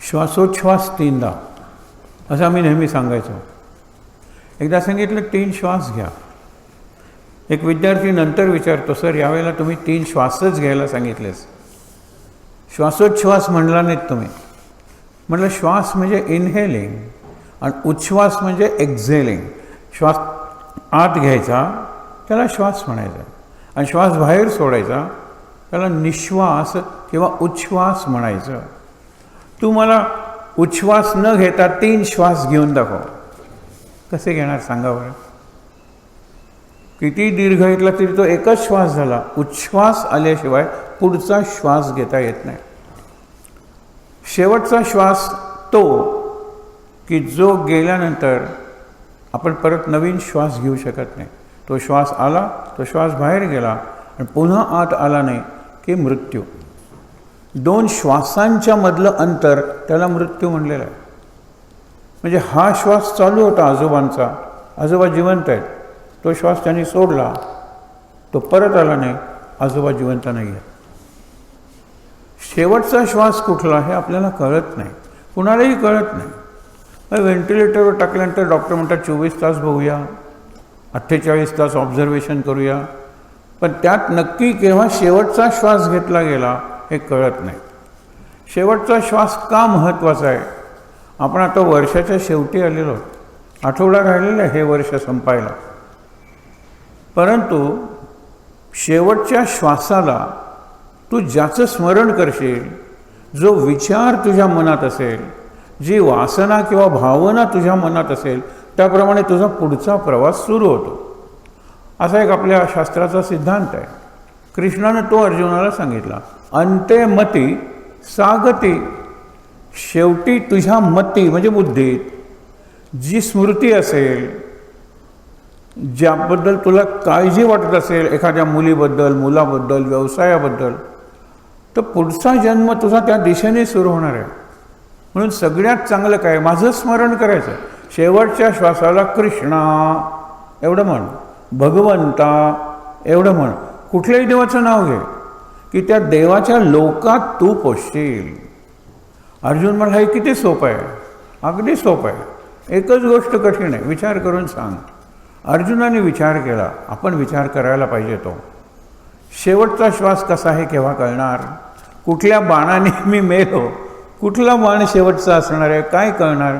श्वासोच्छ्वास 3दा असं आम्ही नेहमी सांगायचो. एकदा सांगितलं 3 श्वास घ्या. एक विद्यार्थी नंतर विचारतो, सर यावेळेला तुम्ही 3 श्वासच घ्यायला सांगितलेस, श्वासोच्छ्वास म्हणला नाहीत तुम्ही. म्हटलं श्वास म्हणजे इनहेलिंग आणि उच्छ्वास म्हणजे एक्झेलिंग. श्वास आत घ्यायचा त्याला श्वास म्हणायचा आणि श्वास बाहेर सोडायचा त्याला निश्वास किंवा उच्छ्वास म्हणायचं. तू मला उच्छ्वास न घेता 3 श्वास घेऊन दाखव. कसे घेणार सांगा बरं. किती दीर्घ घेतला तरी तो एकच श्वास झाला. उच्छ्वास आल्याशिवाय पुढचा श्वास घेता येत नाही. शेवटचा श्वास तो की जो गेल्यानंतर आपण परत नवीन श्वास घेऊ शकत नाही. तो श्वास आला, तो श्वास बाहेर गेला आणि पुन्हा आत आला नाही की मृत्यू. 2 श्वासांच्या मधलं अंतर त्याला मृत्यू म्हणलेलं आहे. म्हणजे हा श्वास चालू होता आजोबांचा, आजोबा जिवंत आहेत, तो श्वास त्यांनी सोडला, तो परत आला नाही, आजोबा जिवंत नाही आहेत. शेवटचा श्वास कुठला हे आपल्याला कळत नाही, कुणालाही कळत नाही. मग व्हेंटिलेटरवर टाकल्यानंतर डॉक्टर म्हणतात 24 तास बघूया, 48 तास ऑब्झर्वेशन करूया, पण त्यात नक्की केव्हा शेवटचा श्वास घेतला गेला हे कळत नाही. शेवटचा श्वास का महत्त्वाचा आहे. आपण आता वर्षाच्या शेवटी आलेलो, आठवडा राहिलेला आहे हे वर्ष संपायला, परंतु शेवटच्या श्वासाला तू ज्याचं स्मरण करशील, जो विचार तुझ्या मनात असेल, जी वासना किंवा भावना तुझ्या मनात असेल, त्याप्रमाणे तुझा पुढचा प्रवास सुरू होतो. असा एक आपल्या शास्त्राचा सिद्धांत आहे. कृष्णानं तो अर्जुनाला सांगितला, अंते मती सागती. शेवटी तुझ्या मती म्हणजे बुद्धीत जी स्मृती असेल, ज्याबद्दल तुला काळजी वाटत असेल, एखाद्या मुलीबद्दल, मुलाबद्दल, व्यवसायाबद्दल, तर पुढचा जन्म तुझा त्या दिशेने सुरू होणार आहे. म्हणून सगळ्यात चांगलं काय, माझं स्मरण करायचं. शेवटच्या श्वासाला कृष्णा एवढं म्हण, भगवंता एवढं म्हण, कुठल्याही देवाचं नाव घे की त्या देवाच्या लोकात तू पोचशील. अर्जुन म्हणला हे किती सोपं आहे. अगदी सोपं आहे, एकच गोष्ट कठीण आहे, विचार करून सांग. अर्जुनाने विचार केला, आपण विचार करायला पाहिजे. तो शेवटचा श्वास कसा आहे केव्हा कळणार. कुठल्या बाणाने मी मेलो, कुठला बाण शेवटचा असणार आहे काय कळणार.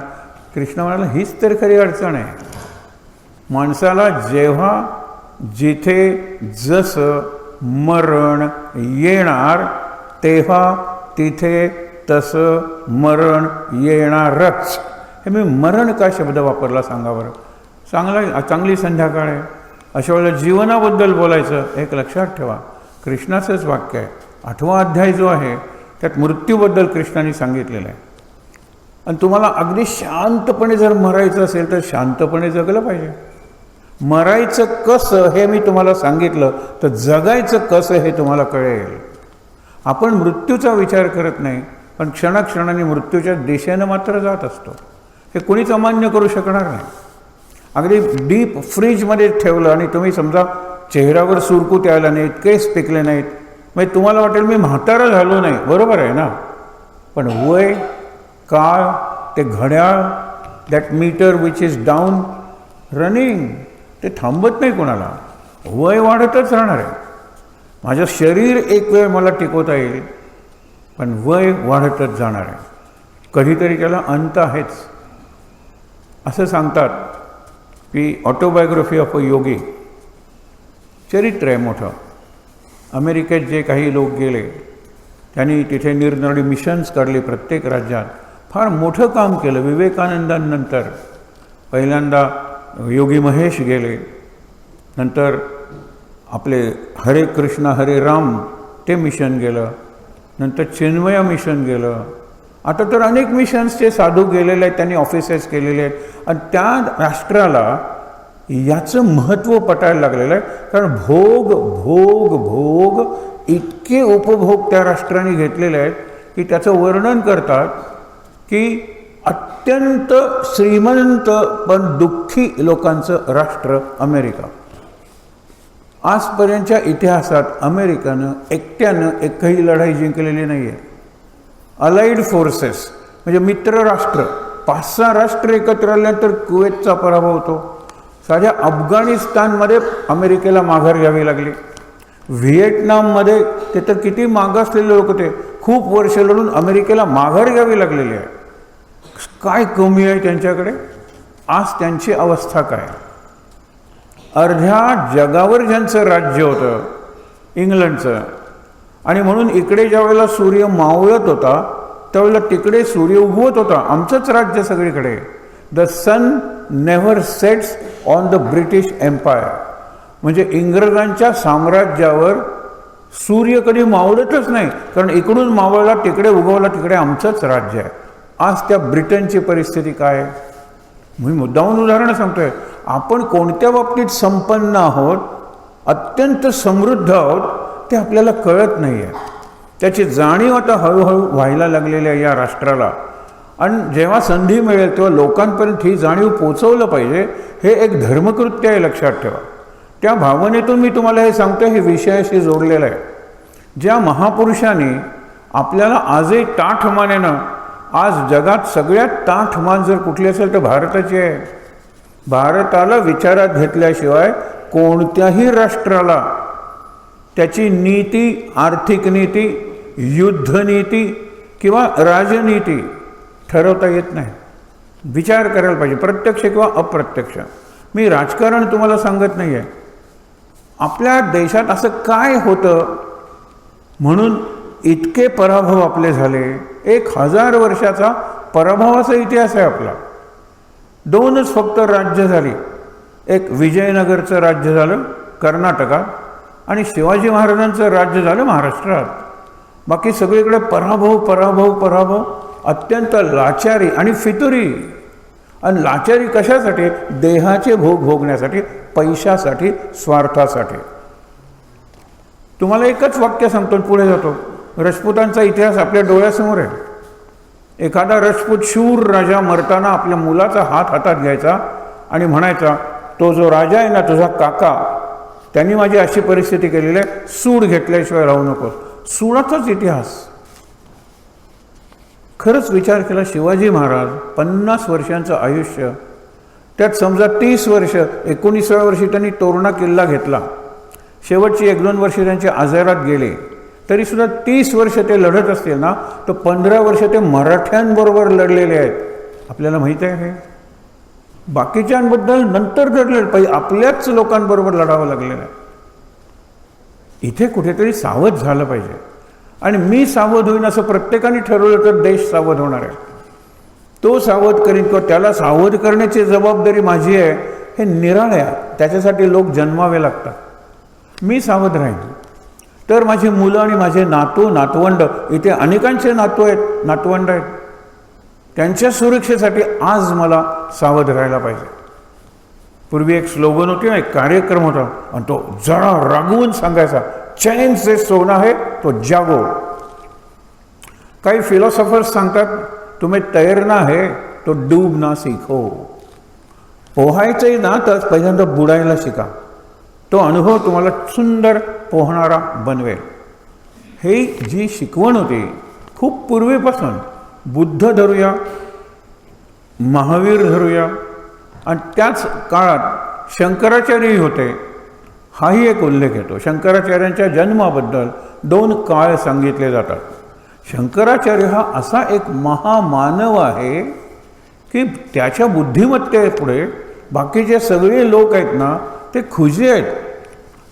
कृष्ण म्हणाला हीच तर खरी अडचण आहे. माणसाला जेव्हा जिथे जसं मरण येणार तेव्हा तिथे तसं मरण येणारच. हे मी मरण का शब्द वापरला सांगा बरं. चांगली संध्याकाळ आहे, अशा वेळेला जीवनाबद्दल बोलायचं. एक लक्षात ठेवा, कृष्णाचंच वाक्य आहे. 8वा अध्याय जो आहे त्यात मृत्यूबद्दल कृष्णाने सांगितलेलं आहे. आणि तुम्हाला अगदी शांतपणे जर मरायचं असेल तर शांतपणे जगलं पाहिजे. मरायचं कसं हे मी तुम्हाला सांगितलं तर जगायचं कसं हे तुम्हाला कळेल. आपण मृत्यूचा विचार करत नाही, पण क्षणाक्षणाने मृत्यूच्या दिशेनं मात्र जात असतो. हे कुणीच अमान्य करू शकणार नाही. अगदी डीप फ्रीजमध्ये ठेवलं आणि तुम्ही समजा चेहऱ्यावर सुरकुत यायला नाहीत, केस पिकले नाहीत, म्हणजे तुम्हाला वाटेल मी म्हातारा झालो नाही. बरोबर आहे ना. पण वय, काळ, ते घड्याळ, that meter which is down running, ते थांबत नाही कोणाला. वय वाढतच राहणार आहे. माझं शरीर एक वेळ मला टिकवता येईल, पण वय वाढतच जाणार आहे. कधीतरी त्याला अंत आहेच. असं सांगतात की ऑटोबायोग्राफी ऑफ अ योगी, चरित्र आहे मोठं. अमेरिकेत जे काही लोक गेले त्यांनी तिथे निरनिराळी मिशन्स काढली प्रत्येक राज्यात. फार मोठं काम केलं. विवेकानंदांनंतर पहिल्यांदा योगी महेश गेले, नंतर आपले हरे कृष्ण हरे राम ते मिशन गेलं, नंतर चिन्मय मिशन गेलं. आता तर अनेक मिशन्सचे साधू गेलेले आहेत, त्यांनी ऑफिसेस केलेले आहेत. आणि त्या राष्ट्राला याचं महत्त्व पटायला लागलेलं आहे. कारण भोग भोग भोग इतके उपभोग त्या राष्ट्राने घेतलेले आहेत की त्याचं वर्णन करतात की अत्यंत श्रीमंत पण दुःखी लोकांचं राष्ट्र अमेरिका. आजपर्यंतच्या इतिहासात अमेरिकेनं एकट्यानं एकही लढाई जिंकलेली नाही आहे. अलाइड फोर्सेस म्हणजे मित्र राष्ट्र 5-6 राष्ट्र एकत्र आल्यानंतर कुवेतचा पराभव होतो. साध्या अफगाणिस्तानमध्ये अमेरिकेला माघार घ्यावी लागली. व्हिएटनाममध्ये ते तर किती मागासलेले लोक होते, खूप वर्ष लढून अमेरिकेला माघार घ्यावी लागलेली आहे. काय कमी आहे त्यांच्याकडे? आज त्यांची अवस्था काय? अर्ध्या जगावर ज्यांचं राज्य होतं इंग्लंडचं, आणि म्हणून इकडे ज्या वेळेला सूर्य मावळत होता त्यावेळेला तिकडे सूर्य उगवत होता. आमचंच राज्य सगळीकडे. The sun never sets on the British empire. म्हणजे इंग्रजांच्या साम्राज्यावर सूर्य कधी मावळतच नाही, कारण इकडून मावळला तिकडे उगवला तिकडे आमचंच राज्य आहे. आज त्या ब्रिटनची परिस्थिती काय? मी मुद्दामून उदाहरण सांगतोय. आपण कोणत्या बाबतीत संपन्न आहोत, अत्यंत समृद्ध आहोत, ते आपल्याला कळत नाही आहे. त्याची जाणीव आता हळूहळू व्हायला लागलेली आहे या राष्ट्राला. आणि जेव्हा संधी मिळेल तेव्हा लोकांपर्यंत ही जाणीव पोचवलं पाहिजे. हे एक धर्मकृत्य आहे, लक्षात ठेवा. त्या भावनेतून मी तुम्हाला हे सांगतो, हे विषयाशी जोडलेलं आहे. ज्या महापुरुषांनी आपल्याला आजही ताठ मानेनं, आज जगात सगळ्यात ताठ मान जर कुठली असेल तर भारताची आहे. भारताला विचारात घेतल्याशिवाय कोणत्याही राष्ट्राला त्याची नीती, आर्थिक नीती, युद्धनीती किंवा राजनीती ठरवता येत नाही. विचार करायला पाहिजे, प्रत्यक्ष किंवा अप्रत्यक्ष. मी राजकारण तुम्हाला सांगत नाही आहे. आपल्या देशात असं काय होतं म्हणून इतके पराभव आपले झाले? 1000 वर्षाचा पराभवाचा इतिहास आहे आपला. 2च फक्त राज्य झाली. एक विजयनगरचं राज्य झालं कर्नाटकात, आणि शिवाजी महाराजांचं राज्य झालं महाराष्ट्रात. बाकी सगळीकडे पराभव पराभव पराभव, अत्यंत लाचारी आणि फितुरी. आणि लाचारी कशासाठी? देहाचे भोग भोगण्यासाठी, पैशासाठी, स्वार्थासाठी. तुम्हाला एकच वाक्य सांगतो, पुढे जातो. राजपुतांचा इतिहास आपल्या डोळ्यासमोर आहे. एखादा राजपूत शूर राजा मरताना आपल्या मुलाचा हात हातात घ्यायचा आणि म्हणायचा, तो जो राजा आहे ना तुझा काका, त्यांनी माझी अशी परिस्थिती केलेली आहे, सूड घेतल्याशिवाय राहू नकोस. सूडाचाच इतिहास. खरंच विचार केला, शिवाजी महाराज 50 वर्षांचं आयुष्य, त्यात समजा 30 वर्ष, 19व्या वर्षी त्यांनी तोरणा किल्ला घेतला, शेवटची 1-2 वर्ष त्यांच्या आजारात गेले, तरीसुद्धा 30 वर्ष ते लढत असतील ना, तर 15 वर्ष ते मराठ्यांबरोबर लढलेले आहेत. आपल्याला माहीत आहे हे. बाकीच्यांबद्दल नंतर लढले, पाहिजे आपल्याच लोकांबरोबर लढावं लागलेलं आहे. इथे कुठेतरी सावध झालं पाहिजे. आणि मी सावध होईन असं प्रत्येकाने ठरवलं तर देश सावध होणार आहे. तो सावध करीन किंवा त्याला सावध करण्याची जबाबदारी माझी आहे, हे निराळे आहे. त्याच्यासाठी लोक जन्मावे लागतात. मी सावध राहीन तर माझी मुलं आणि माझे नातवंड, इथे अनेकांचे नातवंड आहेत, त्यांच्या सुरक्षेसाठी आज मला सावध राहायला पाहिजे. पूर्वी एक स्लोगन होती ना, एक कार्यक्रम होता, आणि तो जरा रागवून सांगायचा, चैन से सोना है तो जागो. काही फिलॉसॉफर्स सांगतात, तुम्हें तैरना है तो डूबना सीखो. पोहायचंही ना तर पहिल्यांदा बुडायला शिका. तो अनुभव तुम्हाला सुंदर पोहणारा बनवेल. ही जी शिकवण होती खूप पूर्वीपासून, बुद्ध धरूया, महावीर धरूया, आणि त्याच काळात शंकराचार्यही होते, हाही एक उल्लेख येतो. शंकराचार्यांच्या जन्माबद्दल 2 काळ सांगितले जातात. शंकराचार्य हा असा एक महामानव आहे की त्याच्या बुद्धिमत्तेपुढे बाकीचे सगळे लोक आहेत ना, ते खुजे आहेत.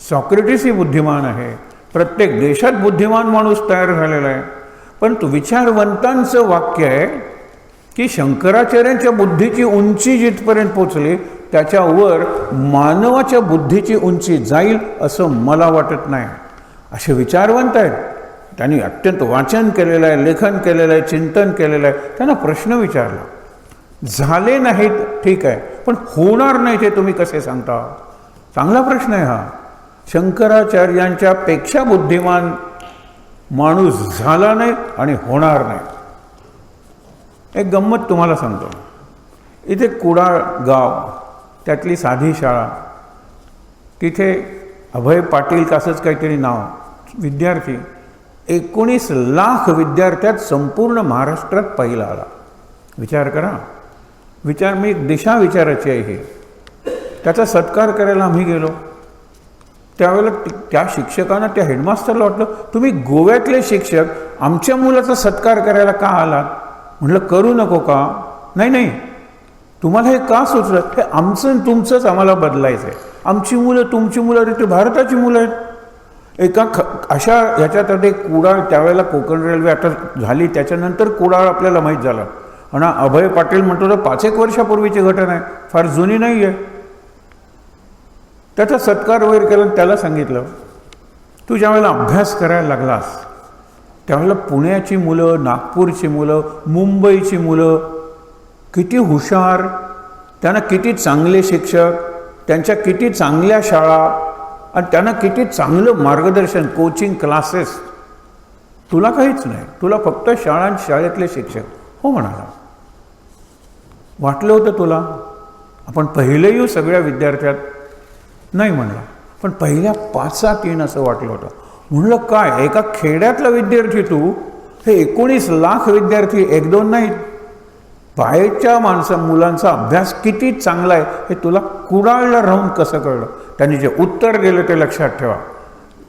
सॉक्रेटिसही बुद्धिमान आहे, प्रत्येक देशात बुद्धिमान माणूस तयार झालेला आहे. परंतु विचारवंतांचं वाक्य आहे की शंकराचार्यांच्या बुद्धीची उंची जिथपर्यंत पोचली, त्याच्यावर मानवाच्या बुद्धीची उंची जाईल असं मला वाटत नाही. असे विचारवंत आहेत. त्यांनी अत्यंत वाचन केलेलं आहे, लेखन केलेलं आहे, चिंतन केलेलं आहे. त्यांना प्रश्न विचारला, झाले नाहीत ठीक आहे, पण होणार नाही ते तुम्ही कसे सांगता? चांगला प्रश्न आहे हा. शंकराचार्यांच्या पेक्षा बुद्धिमान माणूस झाला नाही आणि होणार नाही. एक गंमत तुम्हाला सांगतो. इथे कुडाळ गाव, त्यातली साधी शाळा, तिथे अभय पाटील असंच काहीतरी नाव, विद्यार्थी, 19 लाख विद्यार्थ्यात संपूर्ण महाराष्ट्रात पहिला आला. विचार करा. मी दिशा विचाराची आहे ही. त्याचा सत्कार करायला आम्ही गेलो. त्यावेळेला त्या शिक्षकांना, त्या हेडमास्टरला वाटलं तुम्ही गोव्यातले शिक्षक आमच्या मुलाचा सत्कार करायला का आलात. म्हटलं करू नको का. नाही, तुम्हाला हे का सुचलं. हे आमचं आणि तुमचंच आम्हाला बदलायचं आहे. आमची मुलं तुमची मुलं ते भारताची मुलं आहेत. एका अशा ह्याच्यात कुडाळ, त्यावेळेला कोकण रेल्वे आता झाली त्याच्यानंतर कुडाळ आपल्याला माहीत झालं. आणि अभय पाटील म्हणतो तर 5 एक वर्षापूर्वीची घटना आहे, फार जुनी नाही आहे. त्याचा सत्कार वगैरे केला. त्याला सांगितलं तू ज्यावेळेला अभ्यास करायला लागलास त्यावेळेला पुण्याची मुलं, नागपूरची मुलं, मुंबईची मुलं किती हुशार, त्यांना किती चांगले शिक्षक, त्यांच्या किती चांगल्या शाळा आणि त्यांना किती चांगलं मार्गदर्शन, कोचिंग क्लासेस. तुला काहीच नाही, तुला फक्त शाळेतले शिक्षक. हो म्हणाला. वाटलं होतं तुला आपण पहिलं येऊ सगळ्या विद्यार्थ्यात. नाही म्हणला, पण पहिल्या 5-7 येईन असं वाटलं होतं. म्हणलं काय, एका खेड्यातला विद्यार्थी तू, हे 19 लाख विद्यार्थी 1-2 नाहीत. बाहेरच्या मुलांचा अभ्यास किती चांगला आहे हे तुला कुडाळला राहून कसं कळलं. त्यांनी जे उत्तर दिलं ते लक्षात ठेवा.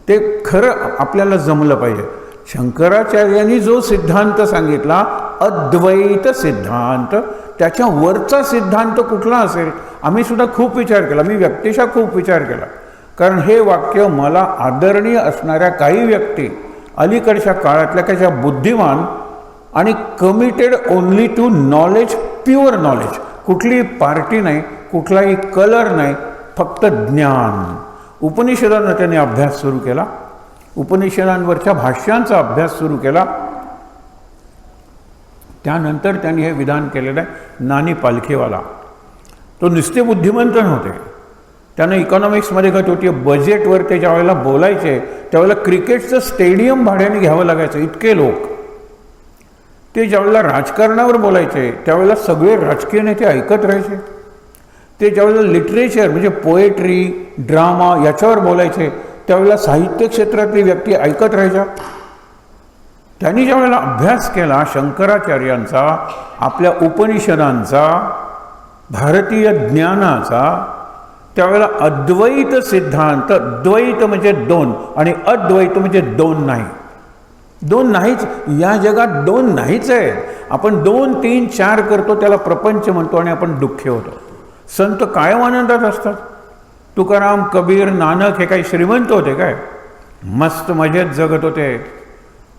ते खरं आपल्याला जमलं पाहिजे. शंकराचार्यांनी जो सिद्धांत सांगितला अद्वैत सिद्धांत, त्याच्या वरचा सिद्धांत कुठला असेल. आम्ही सुद्धा खूप विचार केला. मी व्यक्तिशः खूप विचार केला. कारण हे वाक्य मला आदरणीय असणाऱ्या काही व्यक्ती अलीकडच्या काळातल्या त्याच्या बुद्धिमान आणि committed only to knowledge, pure knowledge, कुठलीही पार्टी नाही, कुठलाही कलर नाही, फक्त ज्ञान. उपनिषदांचा त्यांनी अभ्यास सुरू केला. उपनिषदांवरच्या भाष्यांचा अभ्यास सुरू केला. त्यानंतर त्यांनी हे विधान केलेलं आहे. नानी पालखीवाला तो नुसते बुद्धिमंत नव्हते. त्यानं इकॉनॉमिक्समध्ये गत होती. बजेटवर ते ज्यावेळेला बोलायचे त्यावेळेला क्रिकेटचं स्टेडियम भाड्याने घ्यावं लागायचं, इतके लोक. ते ज्यावेळेला राजकारणावर बोलायचे त्यावेळेला सगळे राजकीय नेते ऐकत राहायचे. ते ज्यावेळेला लिटरेचर म्हणजे पोएट्री, ड्रामा याच्यावर बोलायचे त्यावेळेला साहित्य क्षेत्रातली व्यक्ती ऐकत राहायच्या. त्यांनी ज्यावेळेला अभ्यास केला शंकराचार्यांचा, आपल्या उपनिषदांचा, भारतीय ज्ञानाचा, त्यावेळेला अद्वैत सिद्धांत, द्वैत म्हणजे 2 आणि अद्वैत म्हणजे 2 नाही. 2 नाहीच, या जगात 2 नाहीच आहे. आपण 2, 3, 4 करतो त्याला प्रपंच म्हणतो आणि आपण दुःखी होतो. संत कायम आनंदात असतात. तुकाराम, कबीर, नानक हे काही श्रीमंत होते काय? मस्त मजेत जगत होते.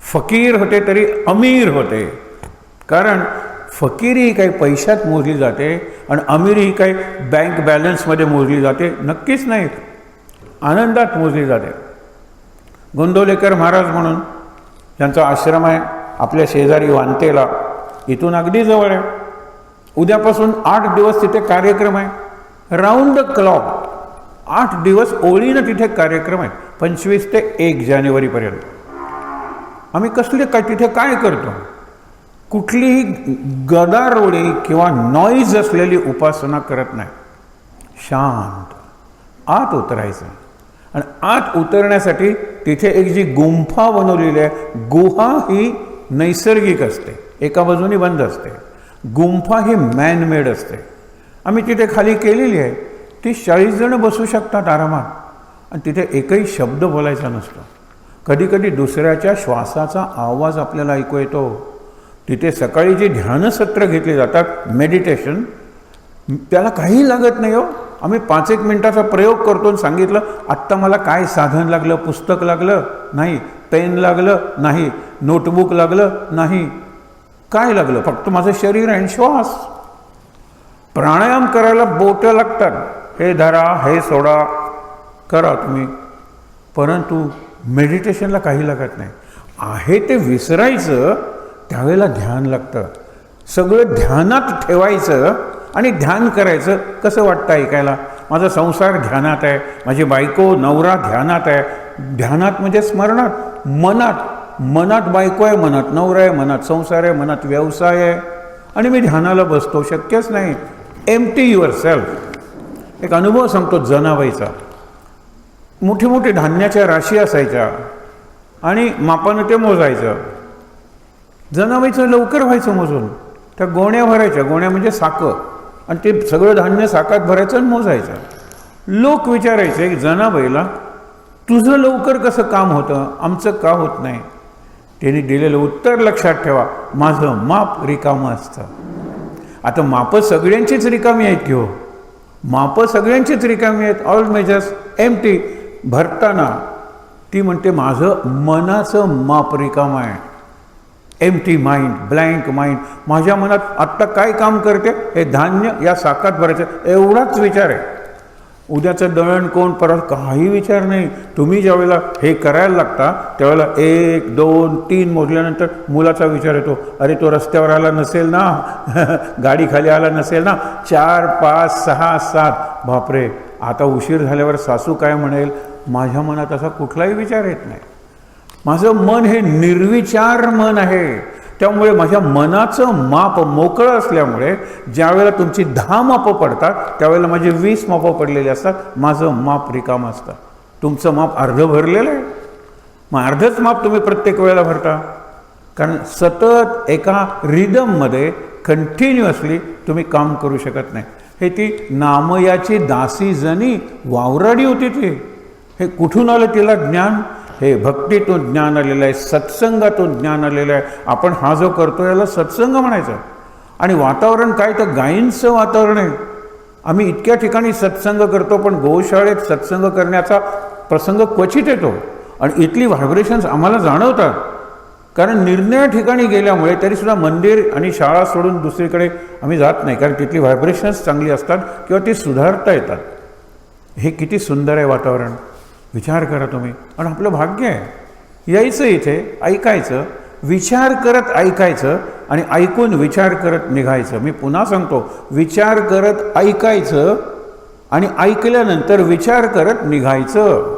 फकीर होते तरी अमीर होते. कारण फकीरी ही काही पैशात मोजली जाते आणि अमीरी ही काही बँक बॅलन्समध्ये मोजली जाते, नक्कीच नाही, आनंदात मोजली जाते. गोंदवलेकर महाराज म्हणून ज्यांचा आश्रम आहे आपल्या शेजारी वांतेला, इथून अगदी जवळ आहे. उद्यापासून 8 दिवस तिथे कार्यक्रम आहे. राऊंड द क्लॉक 8 दिवस ओळीनं तिथे कार्यक्रम आहे. 25 ते 1 जानेवारीपर्यंत. आम्ही कसले काय तिथे काय करतो? कुठलीही गदारोळी किंवा नॉईज असलेली उपासना करत नाही. शांत आत उतरायचं. आणि आत उतरण्यासाठी तिथे एक जी गुंफा बनवलेली आहे, गुहा ही नैसर्गिक असते, एका बाजूने बंद असते. गुंफा ही मॅनमेड असते. आम्ही तिथे खाली केलेली आहे. ती 40 जण बसू शकतात आरामात. आणि तिथे एकही शब्द बोलायचा नसतो. कधीकधी दुसऱ्याच्या श्वासाचा आवाज आपल्याला ऐकू येतो. तिथे सकाळी जी ध्यानसत्र घेतली जातात, मेडिटेशन, त्याला काही लागत नाही हो. आम्ही 5-1 मिनिटाचा प्रयोग करतो आणि सांगितलं आत्ता मला काय साधन लागलं, पुस्तक लागलं नाही, पेन लागलं नाही, नोटबुक लागलं नाही, काय लागलं? फक्त माझं शरीर आणि श्वास. प्राणायाम करायला बोटं लागतात. हे धरा, हे सोडा, करा तुम्ही. परंतु मेडिटेशनला काही लागत नाही. आहे ते विसरायचं, त्यावेळेला ध्यान लागतं. सगळं ध्यानात ठेवायचं आणि ध्यान करायचं. कसं वाटतं ऐकायला? माझा संसार ध्यानात आहे, माझी बायको नवरा ध्यानात आहे. ध्यानात म्हणजे स्मरणात, मनात. मनात बायको आहे, मनात नवरा आहे, मनात संसार आहे, मनात व्यवसाय आहे आणि मी ध्यानाला बसतो. शक्यच नाही. Empty your self. एक अनुभव सांगतो जनाबाईचा. मोठी मोठी धान्याच्या राशी असायच्या आणि मापानं ते मोजायचं. जनाबाईचं लवकर व्हायचं मोजून. त्या गोण्या भरायच्या, गोण्या म्हणजे साखर, आणि ते सगळं धान्य साकात भरायचं आणि मोजायचं. लोक विचारायचे की जनाबाईला, तुझं लवकर कसं काम होतं, आमचं का होत नाही? त्यांनी दिलेलं उत्तर लक्षात ठेवा, माझं माप रिकामं असतं. आता मापं सगळ्यांचीच रिकामी आहेत की हो, मापं सगळ्यांचीच रिकामी आहेत. All measures empty. भरताना ती म्हणते माझं मनाचं माप रिकामं आहे. Empty mind, blank mind. माझ्या मनात आत्ता काय काम करते, हे धान्य या साकात भरायचं, एवढाच विचार आहे. उद्याचं दळण कोण, परत काही विचार नाही. तुम्ही ज्यावेळेला हे करायला लागता त्यावेळेला 1, 2, 3 मोजल्यानंतर मुलाचा विचार येतो, अरे तो रस्त्यावर आला नसेल ना, गाडी खाली आला नसेल ना. 4, 5, 6, 7. बापरे, आता उशीर झाल्यावर सासू काय म्हणेल. माझ्या मनात असा कुठलाही विचार येत नाही. माझं मन हे निर्विचार मन आहे. त्यामुळे माझ्या मनाचं माप मोकळं असल्यामुळे ज्यावेळेला तुमची 10 मापं पडतात त्यावेळेला माझे 20 मापं पडलेले असतात. माझं माप रिकामं असतं. तुमचं माप अर्धं भरलेलं आहे. मग अर्धंच माप तुम्ही प्रत्येक वेळेला भरता, कारण सतत एका रिदममध्ये कंटिन्युअसली तुम्ही काम करू शकत नाही. हे ती नामयाची दासी जणी वावराडी होती ती. हे कुठून आलं तिला ज्ञान? हे भक्तीतून ज्ञान आलेलं आहे, सत्संगातून ज्ञान आलेलं आहे. आपण हा जो करतो याला सत्संग म्हणायचं. आणि वातावरण काय, तर गायींचं वातावरण आहे. आम्ही इतक्या ठिकाणी सत्संग करतो, पण गोशाळेत सत्संग करण्याचा प्रसंग क्वचित येतो. आणि इथली व्हायब्रेशन्स आम्हाला जाणवतात, कारण निर्णय ठिकाणी गेल्यामुळे तरीसुद्धा मंदिर आणि शाळा सोडून दुसरीकडे आम्ही जात नाही, कारण तिथली व्हायब्रेशन्स चांगली असतात किंवा ती सुधारता येतात. हे किती सुंदर आहे वातावरण, विचार करा तुम्ही. आणि आपलं भाग्य आहे यायचं इथे, ऐकायचं, विचार करत ऐकायचं आणि ऐकून विचार करत निघायचं. मी पुन्हा सांगतो, विचार करत ऐकायचं आणि ऐकल्यानंतर विचार करत निघायचं.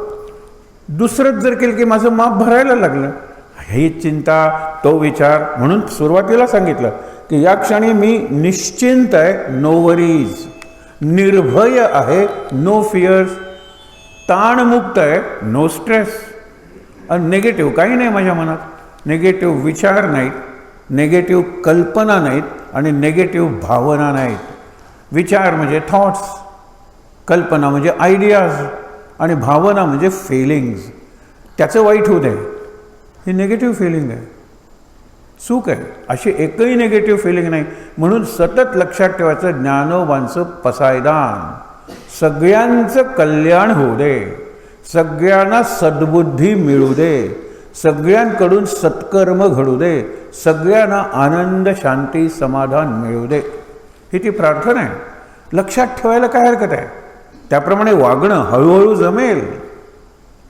दुसरंच जर केलं की माझं माप भरायला लागलं, ही चिंता, तो विचार. म्हणून सुरुवातीला सांगितलं की या क्षणी मी निश्चिंत आहे, नो वरीज, निर्भय आहे, नो फिअर्स, ताणमुक्त आहे, नो स्ट्रेस. आणि निगेटिव्ह काही नाही माझ्या मनात. निगेटिव्ह विचार नाहीत, निगेटिव्ह कल्पना नाहीत आणि निगेटिव्ह भावना नाहीत. विचार म्हणजे थॉट्स, कल्पना म्हणजे आयडियाज आणि भावना म्हणजे फिलिंग्ज. त्याचं वाईट होऊ दे, ही निगेटिव्ह फिलिंग आहे, सुख आहे, अशी एकही निगेटिव्ह फिलिंग नाही. म्हणून सतत लक्षात ठेवायचं, ज्ञानोबांचं पसायदान, सगळ्यांचं कल्याण होऊ दे, सगळ्यांना सद्बुद्धी मिळू दे, सगळ्यांकडून सत्कर्म घडू दे, सगळ्यांना आनंद, शांती, समाधान मिळू दे. ही ती प्रार्थना आहे. लक्षात ठेवायला काय हरकत आहे? त्याप्रमाणे वागणं हळूहळू जमेल.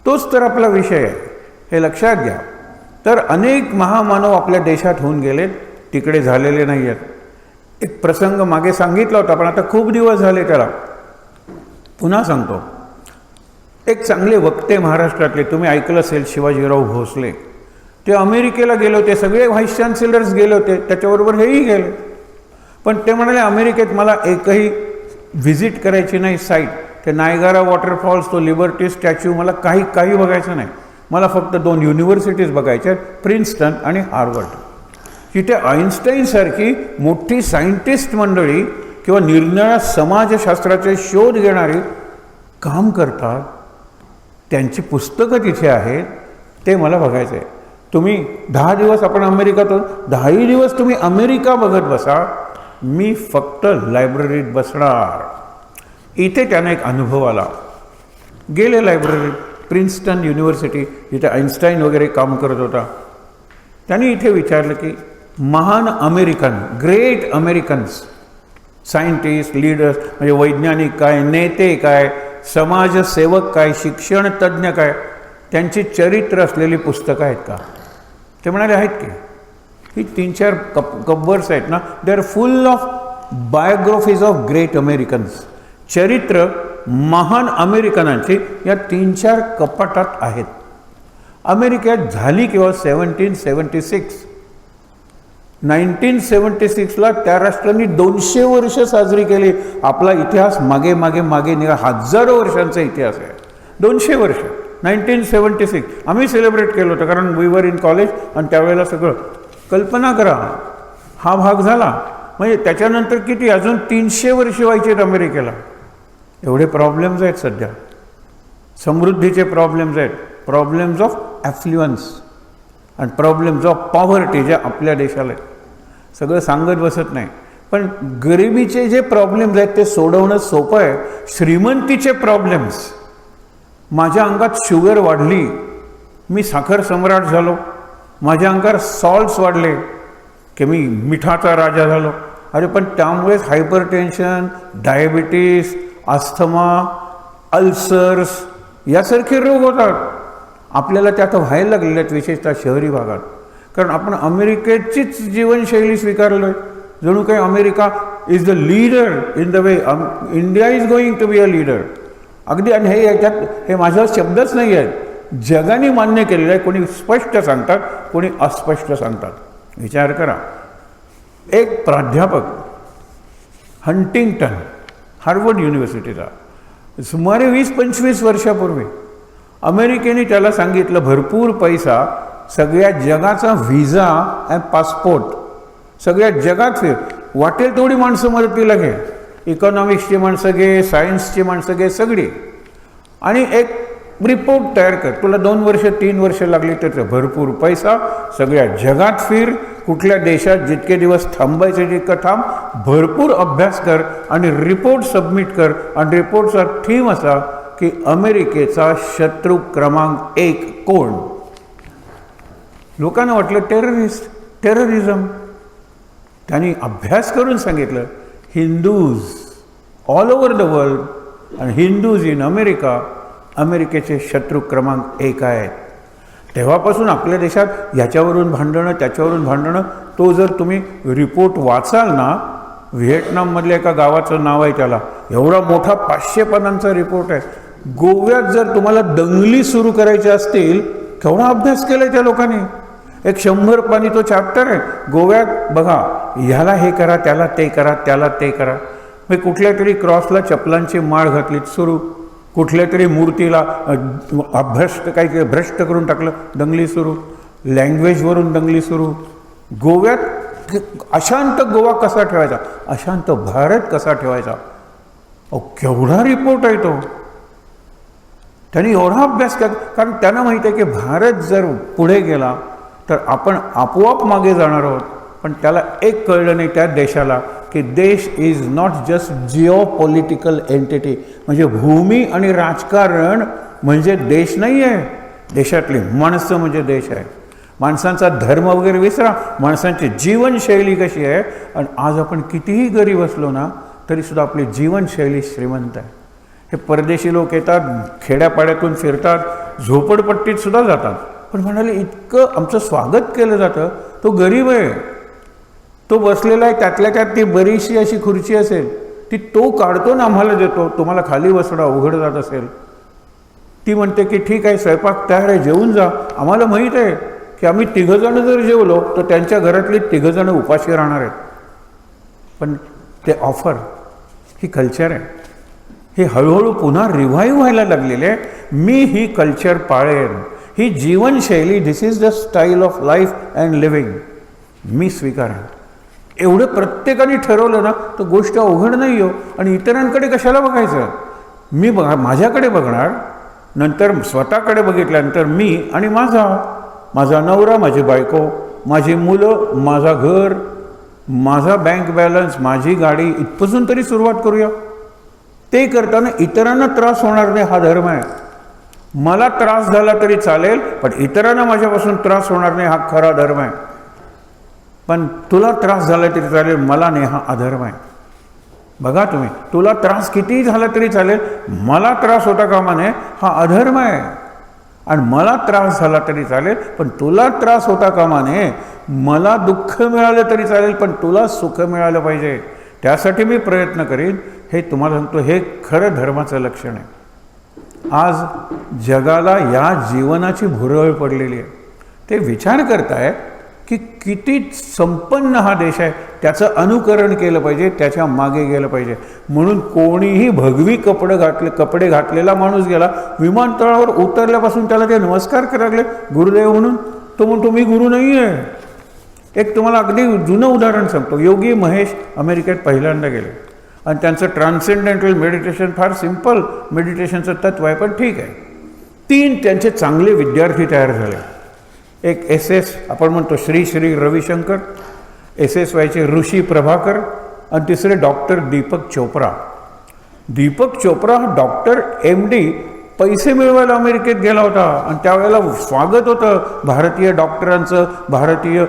तोच तर आपला विषय आहे, हे लक्षात घ्या. तर अनेक महामानव आपल्या देशात होऊन गेलेत, तिकडे झालेले नाही आहेत. एक प्रसंग मागे सांगितला होता, पण आता खूप दिवस झाले त्याला, पुन्हा सांगतो. एक चांगले वक्ते महाराष्ट्रातले, तुम्ही ऐकलं असेल, शिवाजीराव भोसले. ते अमेरिकेला गेले होते, सगळे व्हाईस चान्सलर्स गेले होते, त्याच्याबरोबर हेही गेले. पण ते म्हणाले अमेरिकेत मला एकही व्हिजिट करायची नाही साईट. ते नायगारा वॉटरफॉल्स, तो लिबर्टी स्टॅच्यू, मला काही बघायचं नाही. मला फक्त 2 युनिव्हर्सिटीज बघायच्या, प्रिन्स्टन आणि हार्वर्ड. तिथे आईन्स्टाईनसारखी मोठी सायंटिस्ट मंडळी किंवा निरनिराळ्या समाजशास्त्राचे शोध घेणारी काम करतात. त्यांची पुस्तकं तिथे आहेत, ते मला बघायचं आहे. तुम्ही 10 दिवस आपण अमेरिकात, 10 दिवस तुम्ही अमेरिका बघत बसा, मी फक्त लायब्ररीत बसणार. इथे त्यांना एक अनुभव आला. गेले लायब्ररीत, प्रिन्स्टन युनिव्हर्सिटी, जिथे आईन्स्टाईन वगैरे काम करत होता. त्यांनी इथे विचारलं की महान American, great Americans, scientist, leaders, म्हणजे वैज्ञानिक काय, नेते काय, समाजसेवक काय, शिक्षण तज्ज्ञ काय, त्यांची चरित्र असलेली पुस्तकं आहेत का? ते म्हणाले आहेत की. ही 3-4 कव्हर्स आहेत ना, they are full of biographies of great Americans. चरित्र महान अमेरिकनांची या 3-4 कपाटात आहेत. अमेरिकेत झाली केव्हा? 1776. 1976ला त्या राष्ट्रांनी 200 वर्ष साजरी केली. आपला इतिहास मागे मागे मागे निघा, हजारो वर्षांचा इतिहास आहे. 200 वर्ष, 1976 आम्ही सेलिब्रेट केलं होतं, कारण वी वर इन कॉलेज. आणि त्यावेळेला सगळं कल्पना करा, हा भाग झाला. म्हणजे त्याच्यानंतर किती अजून 300 वर्ष व्हायचे आहेत अमेरिकेला. एवढे प्रॉब्लेम्स आहेत सध्या, समृद्धीचे प्रॉब्लेम्स आहेत, प्रॉब्लेम्स ऑफ ॲफ्ल्युअन्स आणि प्रॉब्लेम्स ऑफ पॉवर्टी ज्या आपल्या देशाला आहेत. सगळं सांगत बसत नाही, पण गरिबीचे जे प्रॉब्लेम्स आहेत ते सोडवणं सोपं आहे. श्रीमंतीचे प्रॉब्लेम्स, माझ्या अंगात शुगर वाढली, मी साखर सम्राट झालो, माझ्या अंगात सॉल्ट्स वाढले की मी मिठाचा राजा झालो. अरे पण त्यामुळेच hyper tension, diabetes, asthma, ulcers यासारखे रोग होतात. आपल्याला ते आता व्हायला लागलेले आहेत, विशेषतः शहरी भागात. कारण आपण अमेरिकेचीच जीवनशैली स्वीकारलो आहे. जणू काही America is the leader in the way India is going to be a leader. अगदी, आणि हे याच्यात हे माझा शब्दच नाही आहेत, जगाने मान्य केलेलं आहे. कोणी स्पष्ट सांगतात, कोणी अस्पष्ट सांगतात. विचार करा, एक प्राध्यापक हंटिंग्टन हार्वर्ड युनिव्हर्सिटीचा सुमारे 20-25 वर्षापूर्वी अमेरिकेने त्याला सांगितलं, भरपूर पैसा, सगळ्या जगाचा व्हिसा आणि पासपोर्ट, सगळ्या जगात फिर, वाटेल तेवढी माणसं मदतीला घे, इकॉनॉमिक्सची माणसं घे, सायन्सची माणसं घे, सगळी, आणि एक रिपोर्ट तयार कर. तुला 2 वर्ष 3 वर्ष लागली त्याचं भरपूर पैसा, सगळ्या जगात फिर, कुठल्या देशात जितके दिवस थांबायचे तितकं थांब, भरपूर अभ्यास कर आणि रिपोर्ट सबमिट कर. आणि रिपोर्टचा थीम असा की अमेरिकेचा शत्रू क्रमांक 1 कोण? लोकांना वाटलं टेररिझम. त्यांनी अभ्यास करून सांगितलं, Hindus all over the world आणि हिंदूज इन अमेरिका अमेरिकेचे शत्रू क्रमांक 1 आहेत. तेव्हापासून आपल्या देशात याच्यावरून भांडणं, त्याच्यावरून भांडणं. तो जर तुम्ही रिपोर्ट वाचाल ना, व्हिएटनाममधल्या एका गावाचं नाव आहे त्याला, एवढा मोठा 500 पानांचा रिपोर्ट आहे. गोव्यात जर तुम्हाला दंगली सुरू करायच्या असतील, केवढा अभ्यास केला आहे त्या लोकांनी. एक 100 पानी तो चॅप्टर आहे. गोव्यात बघा, ह्याला हे करा, त्याला ते करा, त्याला ते करा. मग कुठल्या तरी क्रॉसला चपलांची माळ घातली सुरू, कुठल्या तरी मूर्तीला काही भ्रष्ट करून टाकलं, दंगली सुरू, लँग्वेजवरून दंगली सुरू. गोव्यात अशांत गोवा कसा ठेवायचा, अशांत भारत कसा ठेवायचा, अहो केवढा रिपोर्ट आहे तो. त्यांनी एवढा अभ्यास केला, कारण त्यांना माहिती आहे की भारत जर पुढे गेला तर आपण आपोआप मागे जाणार आहोत. पण त्याला एक कळलं नाही त्या देशाला की देश is not just Jio political entity, म्हणजे भूमी आणि राजकारण म्हणजे देश नाही आहे. देशातली माणसं म्हणजे देश आहे. माणसांचा धर्म वगैरे विसरा, माणसांची जीवनशैली कशी आहे. आणि आज आपण कितीही गरीब असलो ना तरीसुद्धा आपली जीवनशैली श्रीमंत आहे. हे परदेशी लोक येतात, खेड्यापाड्यातून फिरतात, झोपडपट्टीत सुद्धा जातात, पण म्हणाले इतकं आमचं स्वागत केलं जातं. तो गरीब आहे, तो बसलेला आहे, त्यातल्या त्यात ती बरीचशी अशी खुर्ची असेल, ती तो काढतो ना आम्हाला देतो. तुम्हाला खाली बसणं अवघड जात असेल, ती म्हणते की ठीक आहे, स्वयंपाक तयार आहे, जेवून जा. आम्हाला माहीत आहे की आम्ही 3 जण जर जेवलो तर त्यांच्या घरातली 3 जण उपाशी राहणार आहेत. पण ते ऑफर, ही कल्चर आहे. हे हळूहळू पुन्हा रिव्हाइव्ह व्हायला लागलेले आहे. मी ही कल्चर पाळेन, ही जीवनशैली, this is the style of life and living, मी स्वीकारेन. एवढं प्रत्येकाने ठरवलं ना तर गोष्ट अवघड नाही हो. आणि इतरांकडे कशाला बघायचं? मी माझ्याकडे बघणार, नंतर स्वतःकडे बघितल्यानंतर मी आणि माझा नवरा, माझी बायको, माझी मुलं, माझा घर, माझा बँक बॅलन्स, माझी गाडी, इथपासून तरी सुरुवात करूया. ते करताना इतरांना त्रास होणार नाही, हा धर्म आहे. मला त्रास झाला तरी चालेल, पण इतरांना माझ्यापासून त्रास होणार नाही, हा खरा धर्म आहे. पण तुला त्रास झाला तरी चालेल, मला नाही, हा अधर्म आहे. बघा तुम्ही, तुला त्रास कितीही झाला तरी चालेल, मला त्रास होता कामा नये, हा अधर्म आहे. आणि मला त्रास झाला तरी चालेल, पण तुला त्रास होता कामा नये. मला दुःख मिळालं तरी चालेल, पण तुला सुख मिळालं पाहिजे, त्यासाठी मी प्रयत्न करीन. हे तुम्हाला सांगतो, हे खरं धर्माचं लक्षण आहे. आज जगाला या जीवनाची भुरळ पडलेली आहे. ते विचार करताय की किती संपन्न हा देश आहे, त्याचं अनुकरण केलं पाहिजे, त्याच्या मागे गेलं पाहिजे. म्हणून कोणीही भगवी कपडे घातलेला माणूस गेला, विमानतळावर उतरल्यापासून त्याला ते नमस्कार करायला लागले गुरुदेव म्हणून. तो म्हणतो मी गुरु नाही आहे, एक तुम्हाला अगदी जुनं उदाहरण सांगतो. योगी महेश अमेरिकेत पहिल्यांदा गेले आणि त्यांचं ट्रान्सेंडेंटल मेडिटेशन फार सिम्पल मेडिटेशनचं तत्व आहे, पण ठीक आहे. 3 त्यांचे चांगले विद्यार्थी तयार झाले. एक SS आपण म्हणतो श्री रविशंकर, SSYचे ऋषी प्रभाकर आणि तिसरे डॉक्टर दीपक चोप्रा. दीपक चोप्रा हा डॉक्टर MD पैसे मिळवायला अमेरिकेत गेला होता आणि त्यावेळेला स्वागत होतं भारतीय डॉक्टरांचं, भारतीय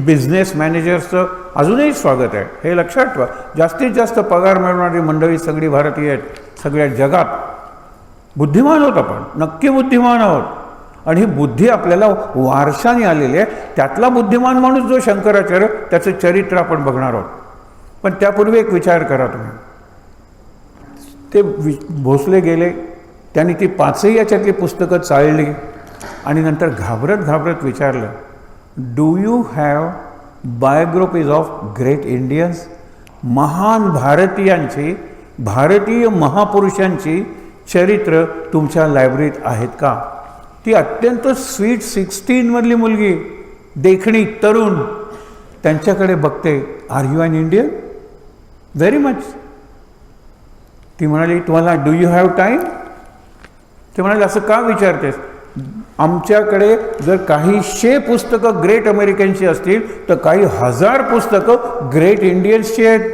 बिझनेस मॅनेजर्सचं. अजूनही स्वागत आहे, हे लक्षात ठेवा. जास्तीत जास्त पगार मिळवणारी मंडळी सगळी भारतीय आहेत सगळ्या जगात. बुद्धिमान होत आपण, नक्की बुद्धिमान आहोत. आणि ही बुद्धी आपल्याला वारशाने आलेली आहे. त्यातला बुद्धिमान माणूस जो शंकराचार्य, त्याचं चरित्र आपण बघणार आहोत. पण त्यापूर्वी एक विचार करा तुम्ही. ते भोसले गेले, त्यांनी ती 5ही याच्यातली पुस्तकं चाळली आणि नंतर घाबरत विचारलं, do you have biographies of great Indians? महान भारतीयांची, भारतीय महापुरुषांची चरित्र तुमच्या लायब्ररीत आहेत का? ती अत्यंत स्वीट 16मधली मुलगी, देखणी तरुण, त्यांच्याकडे बघते. Are you an Indian? Very much. ती म्हणाली, तुम्हाला डू यू हॅव टाईम? ते म्हणाले, असं का विचारतेस? आमच्याकडे जर काही 100 पुस्तकं ग्रेट अमेरिकनची असतील तर काही 1000 पुस्तकं ग्रेट इंडियन्सची आहेत.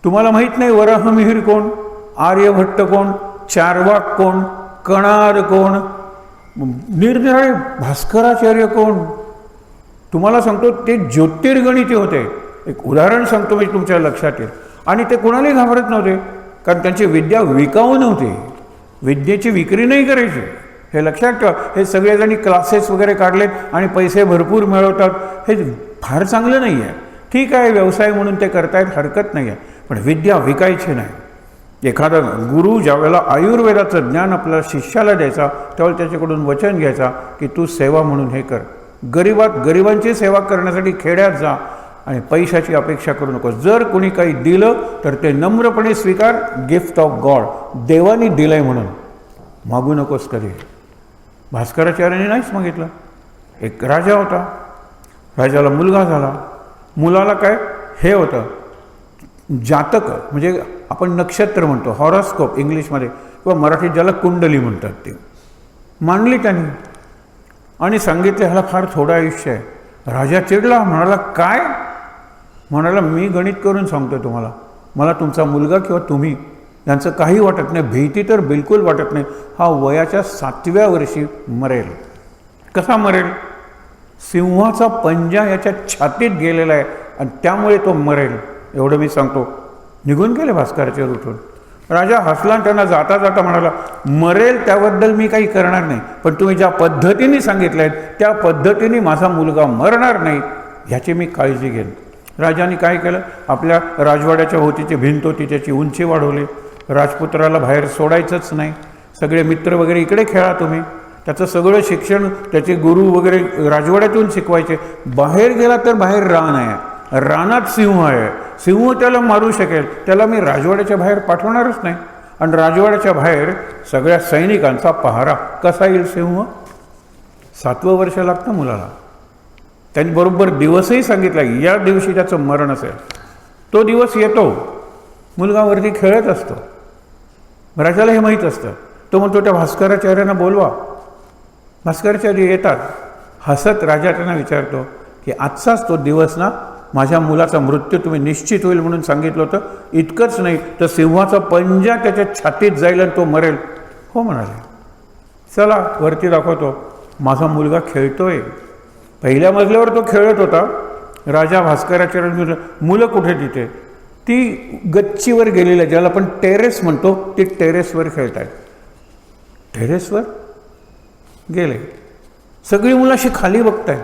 तुम्हाला माहीत नाही वराहमिहिर कोण, आर्यभट्ट कोण, चार्वाक कोण, कणाद कोण, निरनिराळे भास्कराचार्य कोण? तुम्हाला सांगतो ते ज्योतिर्गणिती होते. एक उदाहरण सांगतो मी, तुमच्या लक्षात येईल. आणि ते कोणालाही घाबरत नव्हते, कारण त्यांची विद्या विकाऊ नव्हती, विद्येची विक्री नाही करायची. हे लक्षात ठेवा. हे सगळेजणी क्लासेस वगैरे काढलेत आणि पैसे भरपूर मिळवतात, हे फार चांगलं नाही आहे. ठीक आहे, व्यवसाय म्हणून ते करतायत, हरकत नाही आहे, पण विद्या विकायची नाही. एखादा गुरु ज्यावेळेला आयुर्वेदाचं ज्ञान आपल्या शिष्याला द्यायचा, त्यावेळेला त्याच्याकडून वचन घ्यायचा की तू सेवा म्हणून हे कर. गरिबांची सेवा करण्यासाठी खेड्यात जा आणि पैशाची अपेक्षा करू नकोस. जर कोणी काही दिलं तर ते नम्रपणे स्वीकार, गिफ्ट ऑफ गॉड, देवानी दिलंय म्हणून. मागू नकोस कधी. भास्कराचार्याने नाहीच मागितलं. एक राजा होता, राजाला मुलगा झाला. मुलाला काय हे होतं, जातक म्हणजे आपण नक्षत्र म्हणतो, हॉरोस्कोप इंग्लिशमध्ये, किंवा मराठीत ज्याला कुंडली म्हणतात, ते मांडली त्यांनी आणि सांगितले ह्याला फार थोडं आयुष्य आहे. राजा चिडला, म्हणाला काय? म्हणाला मी गणित करून सांगतो तुम्हाला, मला तुमचा मुलगा किंवा तुम्ही यांचं काही वाटत नाही, भीती तर बिलकुल वाटत नाही. हा वयाच्या 7व्या वर्षी मरेल. कसा मरेल? सिंहाचा पंजा याच्या छातीत गेलेला आहे आणि त्यामुळे तो मरेल, एवढं मी सांगतो. निघून गेले भास्कराचार्य उठून. राजा हसला आणि त्यांना जाता जाता म्हणाला, मरेल त्याबद्दल मी काही करणार नाही, पण तुम्ही ज्या पद्धतीने सांगितलं आहे त्या पद्धतीने माझा मुलगा मरणार नाही ह्याची मी काळजी घेईन. राजाने काय केलं, आपल्या राजवाड्याच्या होतीची भिंत होती त्याची उंची वाढवली. राजपुत्राला बाहेर सोडायचंच नाही, सगळे मित्र वगैरे इकडे खेळा तुम्ही. त्याचं सगळं शिक्षण त्याचे गुरु वगैरे राजवाड्यातून शिकवायचे. बाहेर गेला तर बाहेर रान आहे, रानात सिंह आहे, सिंह त्याला मारू शकेल, त्याला मी राजवाड्याच्या बाहेर पाठवणारच नाही. आणि राजवाड्याच्या बाहेर सगळ्या सैनिकांचा पहारा. कसा येईल सिंह? 7वं वर्ष लागतं मुलाला. त्यांनी बरोबर दिवसही सांगितला, या दिवशी त्याचं मरण असेल. तो दिवस येतो, मुलगा वरती खेळत असतो. राजाला हे माहीत असतं. तो म्हणतो त्या भास्कराचार्यांना बोलवा. भास्कराचार्य येतात. हसत राजा त्यांना विचारतो की आजचाच तो दिवस ना, माझ्या मुलाचा मृत्यू तुम्ही निश्चित होईल म्हणून सांगितलं होतं. इतकंच नाही तर सिंहाचा पंजा त्याच्या छातीत जाईल आणि तो मरेल. हो म्हणाले. चला वरती दाखवतो, माझा मुलगा खेळतोय. पहिल्या मजल्यावर तो खेळत होता. राजा भास्कराचार्य मुलं कुठे? तिथे ती गच्चीवर गेलेली आहे, ज्याला आपण टेरेस म्हणतो, ती टेरेसवर खेळत आहेत. टेरेसवर गेले. सगळी मुलं अशी खाली बघतायत,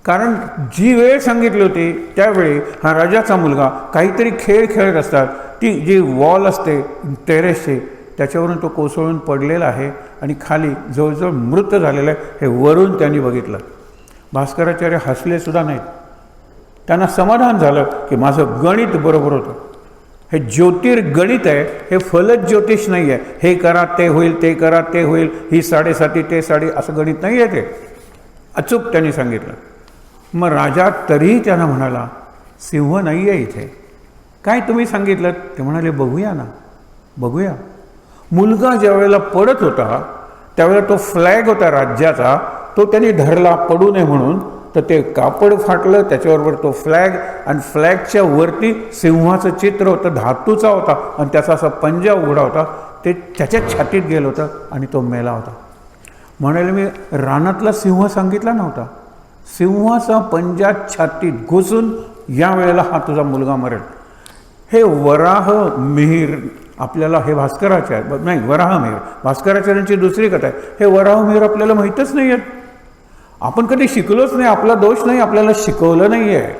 कारण जी वेळ सांगितली होती त्यावेळी हा राजाचा मुलगा काहीतरी खेळ खेळत असतात. ती जी वॉल असते टेरेसची, त्याच्यावरून तो कोसळून पडलेला आहे आणि खाली जवळजवळ मृत झालेला आहे. हे वरून त्यांनी बघितलं. भास्कराचार्य हसले सुद्धा नाहीत. त्यांना समाधान झालं की माझं गणित बरोबर होतं. हे ज्योतिर्गणित आहे, हे फलक ज्योतिष नाही आहे. हे करा ते होईल, ते करा ते होईल, ही 7.5 ते 7.5 असं गणित नाही आहे. ते अचूक त्यांनी सांगितलं. मग राजा तरीही त्यांना म्हणाला, सिंह नाही आहे इथे. काय तुम्ही सांगितलं? ते म्हणाले, बघूया ना, बघूया. मुलगा ज्या वेळेला पडत होता त्यावेळेला तो फ्लॅग होता राज्याचा, तो त्यांनी धरला पडू नये म्हणून. तर ते कापड फाटलं, त्याच्याबरोबर तो फ्लॅग, आणि फ्लॅगच्या वरती सिंहाचं चित्र होतं, धातूचा होता, आणि त्याचा असा पंजा उघडा होता. ते त्याच्या छातीत गेलं होतं आणि तो मेला होता. म्हणाले, मी रानातला सिंह सांगितला नव्हता, सिंहाचा पंजा छातीत घुसून या वेळेला हा तुझा मुलगा मरेल. हे वराह मिहीर आपल्याला, हे भास्कराचार्य नाही, वराह मिहीर भास्कराचार्यांची दुसरी कथा आहे. हे वराह मिहीर आपल्याला माहीतच नाही आहेत, आपण कधी शिकलोच नाही. आपला दोष नाही, आपल्याला शिकवलं नाही आहे.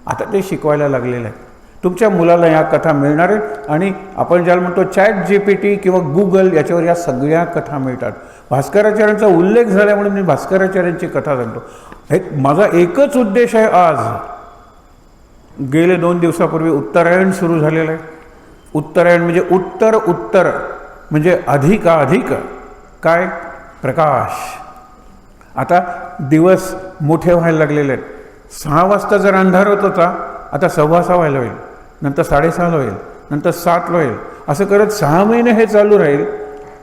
आता ते शिकवायला लागलेलं आहे. तुमच्या मुलाला या कथा मिळणार आहेत, आणि आपण ज्याला म्हणतो ChatGPT किंवा Google, याच्यावर या सगळ्या कथा मिळतात. भास्कराचार्यांचा उल्लेख झाल्यामुळे मी भास्कराचार्यांची कथा सांगतो. माझा एकच उद्देश आहे आज. गेले 2 दिवसापूर्वी उत्तरायण सुरू झालेलं आहे. उत्तरायण म्हणजे उत्तर म्हणजे अधिक काय? प्रकाश. आता दिवस मोठे व्हायला लागलेले आहेत. 6 वाजता जर अंधार होत होता, आता 6:15 व्हायला होईल, नंतर 6:30 होईल, नंतर 7 होईल. असं करत 6 महिने हे चालू राहील.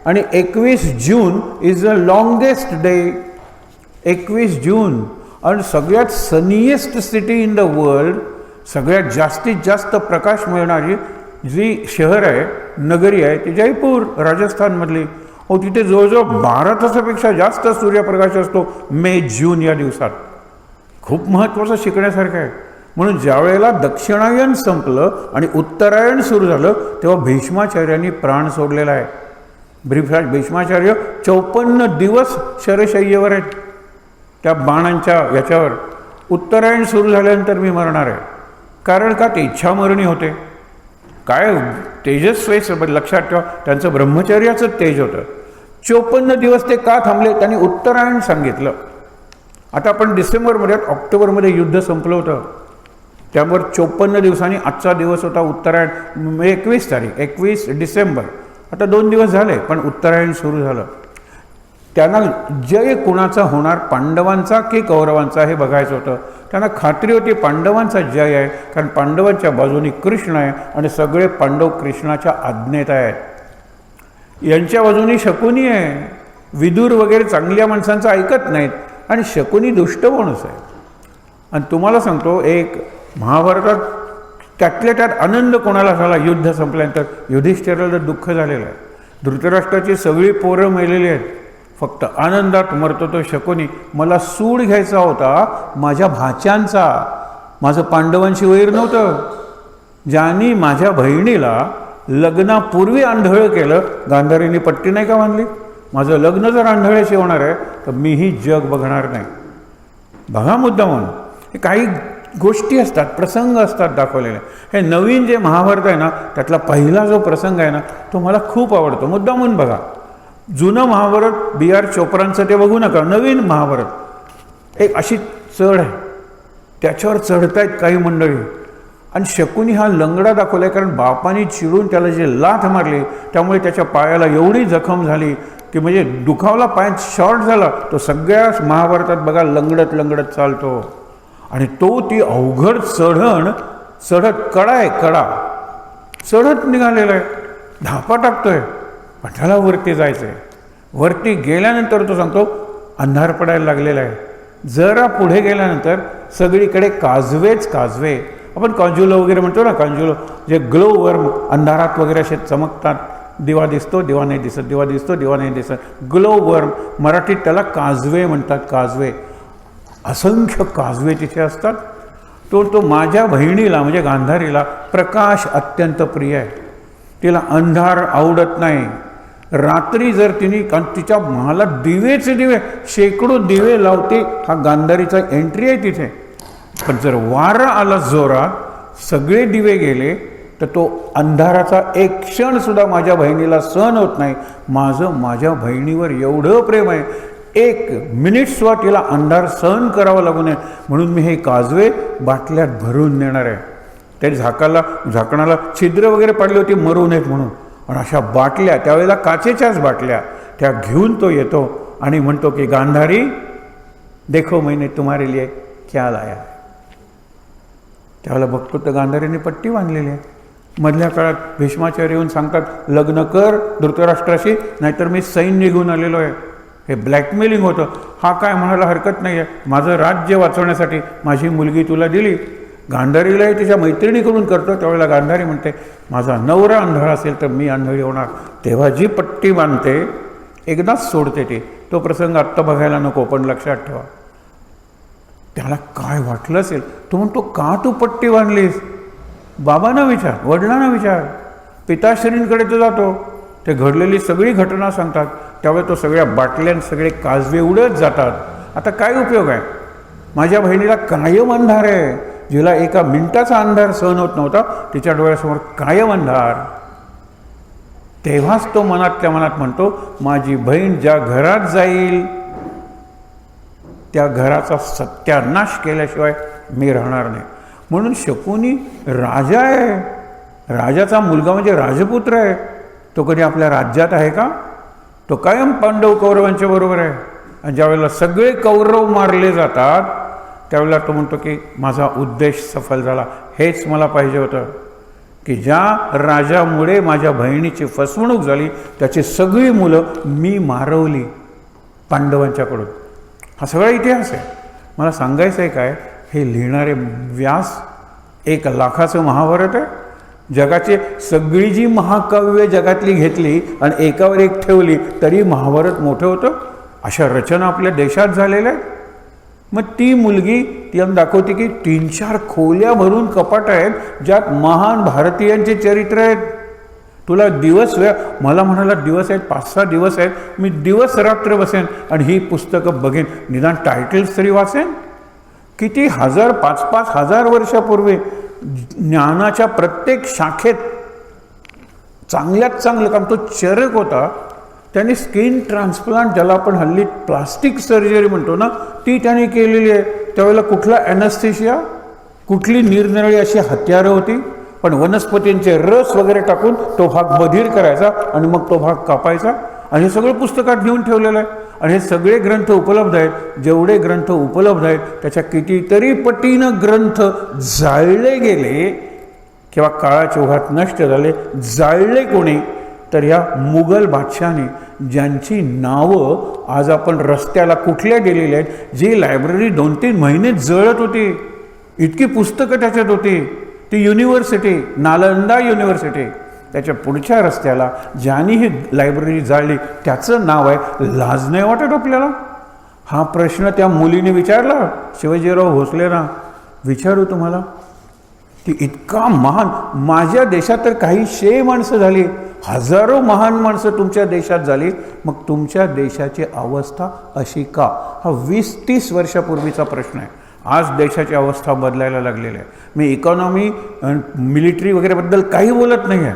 आणि 21 June is the longest day. 21 जून. आणि सगळ्यात सनीएस्ट सिटी इन द वर्ल्ड, सगळ्यात जास्तीत जास्त प्रकाश मिळणारी जी शहर आहे, नगरी आहे, ती जयपूर, राजस्थानमधली. तिथे जवळजवळ 12 तासापेक्षा जास्त सूर्यप्रकाश असतो मे जून या दिवसात. खूप महत्त्वाचं शिकण्यासारखं आहे. म्हणून ज्या वेळेला दक्षिणायन संपलं आणि उत्तरायण सुरू झालं, तेव्हा भीष्माचार्यांनी प्राण सोडलेला आहे. भीष्माचार्य 54 दिवस शरशय्येवर आहेत, त्या बाणांच्या याच्यावर. उत्तरायण सुरू झाल्यानंतर मी मरणार आहे. कारण का? ते इच्छामरणी होते. काय तेजस्वी, लक्षात ठेवा, त्यांचं ब्रह्मचर्याचं तेज होतं. 54 दिवस ते का थांबले? त्यांनी उत्तरायण सांगितलं. आता आपण डिसेंबरमध्ये, ऑक्टोबरमध्ये युद्ध संपलं होतं, त्यावर 54 दिवसांनी आजचा दिवस होता उत्तरायण, 21 तारीख, 21 डिसेंबर. आता 2 दिवस झाले, पण उत्तरायण सुरू झालं. त्यांना जय कुणाचा होणार, पांडवांचा की कौरवांचा, हे बघायचं होतं. त्यांना खात्री होती पांडवांचा जय आहे, कारण पांडवांच्या बाजूनी कृष्ण आहे आणि सगळे पांडव कृष्णाच्या आज्ञेत आहेत. यांच्या बाजूनी शकुनी आहे. विदुर वगैरे चांगल्या माणसांचं ऐकत नाहीत, आणि शकुनी दुष्ट माणूस आहे. आणि तुम्हाला सांगतो, एक महाभारतात त्यातल्या त्यात आनंद कोणाला झाला युद्ध संपल्यानंतर? युधिष्ठिराला दुःख झालेलं आहे. धृतराष्ट्राची सगळी पोरं मेलेली आहेत, फक्त आनंदात मरतो तो शकुनी. मला सूड घ्यायचा होता माझ्या भाच्यांचा, माझं पांडवांशी वैर नव्हतं. ज्यांनी माझ्या बहिणीला लग्नापूर्वी आंधळं केलं, गांधारीने पट्टी नाही का बांधली? माझं लग्न जर आंधळ्याशी होणार आहे तर मीही जग बघणार नाही. बघा मुद्दामून, हे काही गोष्टी असतात, प्रसंग असतात दाखवलेले. हे नवीन जे महाभारत आहे ना, त्यातला पहिला जो प्रसंग आहे ना, तो मला खूप आवडतो. मुद्दामून बघा. जुनं महाभारत BR चोप्रांचं ते बघू नका. नवीन महाभारत एक अशी चढ आहे, त्याच्यावर चढतायत काही मंडळी. आणि शकुनी हा लंगडा दाखवला आहे, कारण बापाने चिडून त्याला जे लाथ मारली त्यामुळे त्याच्या पायाला एवढी जखम झाली की म्हणजे दुखावला, पाय शॉर्ट झाला. तो सगळ्या महाभारतात बघा लंगडत लंगडत चालतो. आणि तो ती अवघड चढत कडा आहे, कडा चढत निघालेला आहे, धापा टाकतोय, पण त्याला वरती जायचं आहे. वरती गेल्यानंतर तो सांगतो अंधार पडायला लागलेला आहे. जरा पुढे गेल्यानंतर सगळीकडे काजवेच काजवे. आपण कांजुलो वगैरे म्हणतो ना, कांजुलो जे ग्लो वर्म अंधारात वगैरे असे चमकतात. दिवा दिसतो, दिवा नाही दिसत, दिवा दिसतो, दिवा नाही दिसत, ग्लो वर्म. मराठीत त्याला काजवे म्हणतात. काजवे, असंख्य काजवे तिथे असतात. तो माझ्या बहिणीला म्हणजे गांधारीला प्रकाश अत्यंत प्रिय आहे. तिला अंधार आवडत नाही. रात्री जर तिच्या महालात दिवेचे दिवे, शेकडो दिवे लावते. हा गांधारीचा एंट्री आहे तिथे. पण जर वारा आला जोरात, सगळे दिवे गेले, तर तो अंधाराचा एक क्षण सुद्धा माझ्या बहिणीला सहन होत नाही. माझ्या बहिणीवर एवढं प्रेम आहे, 1 मिनिट सुद्धा तिला अंधार सहन करावा लागू नये म्हणून मी हे काजवे बाटल्यात भरून नेणार आहे. त्या झाकणाला छिद्र वगैरे पडली होती मरू नयेत म्हणून. आणि अशा बाटल्या, त्यावेळेला काचेच्याच बाटल्या, त्या घेऊन तो येतो आणि म्हणतो की गांधारी देखो मैंने तुम्हारे लिए क्या लाया. त्यावेळेला बघतो तर गांधारीने पट्टी बांधलेली आहे. मधल्या काळात भीष्माचार्य येऊन सांगतात लग्न कर धृतराष्ट्राशी, नाहीतर मी सैन्य घेऊन आलेलो आहे. हे ब्लॅकमेलिंग होतं. हा काय म्हणायला हरकत नाही आहे, माझं राज्य वाचवण्यासाठी माझी मुलगी तुला दिली. गांधारीलाही तिच्या मैत्रिणीकडून करतो. त्यावेळेला गांधारी म्हणते माझा नवरा अंधळा असेल तर मी आंधळी होणार. तेव्हा जी पट्टी बांधते एकदाच सोडते ती. तो प्रसंग आत्ता बघायला नको, पण लक्षात ठेवा. त्याला काय वाटलं असेल. तो म्हणतो का तू पट्टी बांधलीस. बाबांना विचार, वडिलांना विचार. पिताश्रींकडे तो जातो. ते घडलेली सगळी घटना सांगतात. त्यावेळी तो सगळ्या बाटल्यां सगळे काजवे उडत जातात. आता काय उपयोग आहे. माझ्या बहिणीला कायम अंधार आहे. जिला एका मिनिटाचा अंधार सहन होत नव्हता, तिच्या डोळ्यासमोर कायम अंधार. तेव्हाच तो मनातल्या मनात म्हणतो माझी बहीण ज्या घरात जाईल त्या घराचा सत्यानाश केल्याशिवाय मी राहणार नाही. म्हणून शकुनी राजा आहे. राजाचा मुलगा म्हणजे राजपुत्र आहे. तो कधी आपल्या राज्यात आहे का. तो कायम पांडव कौरवांच्या बरोबर आहे. आणि ज्यावेळेला सगळे कौरव मारले जातात त्यावेळेला तो म्हणतो की माझा उद्देश सफल झाला. हेच मला पाहिजे होतं की ज्या राजामुळे माझ्या बहिणीची फसवणूक झाली त्याची सगळी मुलं मी मारवली पांडवांच्याकडून. हा सगळा इतिहास आहे. मला सांगायचं आहे काय, हे लिहिणारे व्यास 1,00,000चं महाभारत आहे. जगाची सगळी जी महाकाव्य जगातली घेतली आणि एकावर एक ठेवली तरी महाभारत मोठं होतं. अशा रचना आपल्या देशात झालेल्या आहेत. मग ती मुलगी ती दाखवते की 3-4 खोल्या भरून कपाट आहेत ज्यात महान भारतीयांचे चरित्र आहेत. तुला दिवस वेळ मला म्हणाला दिवस आहेत 5-6 दिवस आहेत. मी दिवस रात्र बसेन आणि ही पुस्तकं बघेन. निदान टायटल्स तरी वाचेन. किती 5,000 हजार वर्षापूर्वी ज्ञानाच्या प्रत्येक शाखेत चांगल्यात चांगलं काम. तो चरक होता. त्याने स्किन ट्रान्सप्लांट ज्याला आपण हल्ली प्लास्टिक सर्जरी म्हणतो ना ती त्याने केलेली आहे. त्यावेळेला कुठला ॲनेस्थेशिया, कुठली निरनिराळी अशी हत्यारं होती. पण वनस्पतींचे रस वगैरे टाकून तो भाग बधीर करायचा आणि मग तो भाग कापायचा. आणि हे सगळं पुस्तकात घेऊन ठेवलेलं आहे. आणि हे सगळे ग्रंथ उपलब्ध आहेत. जेवढे ग्रंथ उपलब्ध आहेत त्याच्या कितीतरी पटीनं ग्रंथ जाळले गेले किंवा काळाच्या ओघात नष्ट झाले. जाळले कोणी तर या मुघल बादशहाने, ज्यांची नावं आज आपण रस्त्याला कुठल्या गेलेली आहेत. जी लायब्ररी 2-3 महिने जळत होती. इतकी पुस्तकं त्याच्यात होती. ती युनिव्हर्सिटी, नालंदा युनिव्हर्सिटी, त्याच्या पुढच्या रस्त्याला ज्यांनी ही लायब्ररी जाळली त्याचं नाव आहे. लाज नाही वाटत आपल्याला. हा प्रश्न त्या मुलीने विचारला शिवाजीराव भोसलेंना. विचारू तुम्हाला, ती इतका महान. माझ्या देशात तर काही 100 माणसं झाली. हजारो महान माणसं तुमच्या देशात झाली. मग तुमच्या देशाची अवस्था अशी का. हा 20-30 वर्षापूर्वीचा प्रश्न आहे. आज देशाची अवस्था बदलायला लागलेली आहे. मी इकॉनॉमी मिलिटरी वगैरेबद्दल काही बोलत नाही आहे.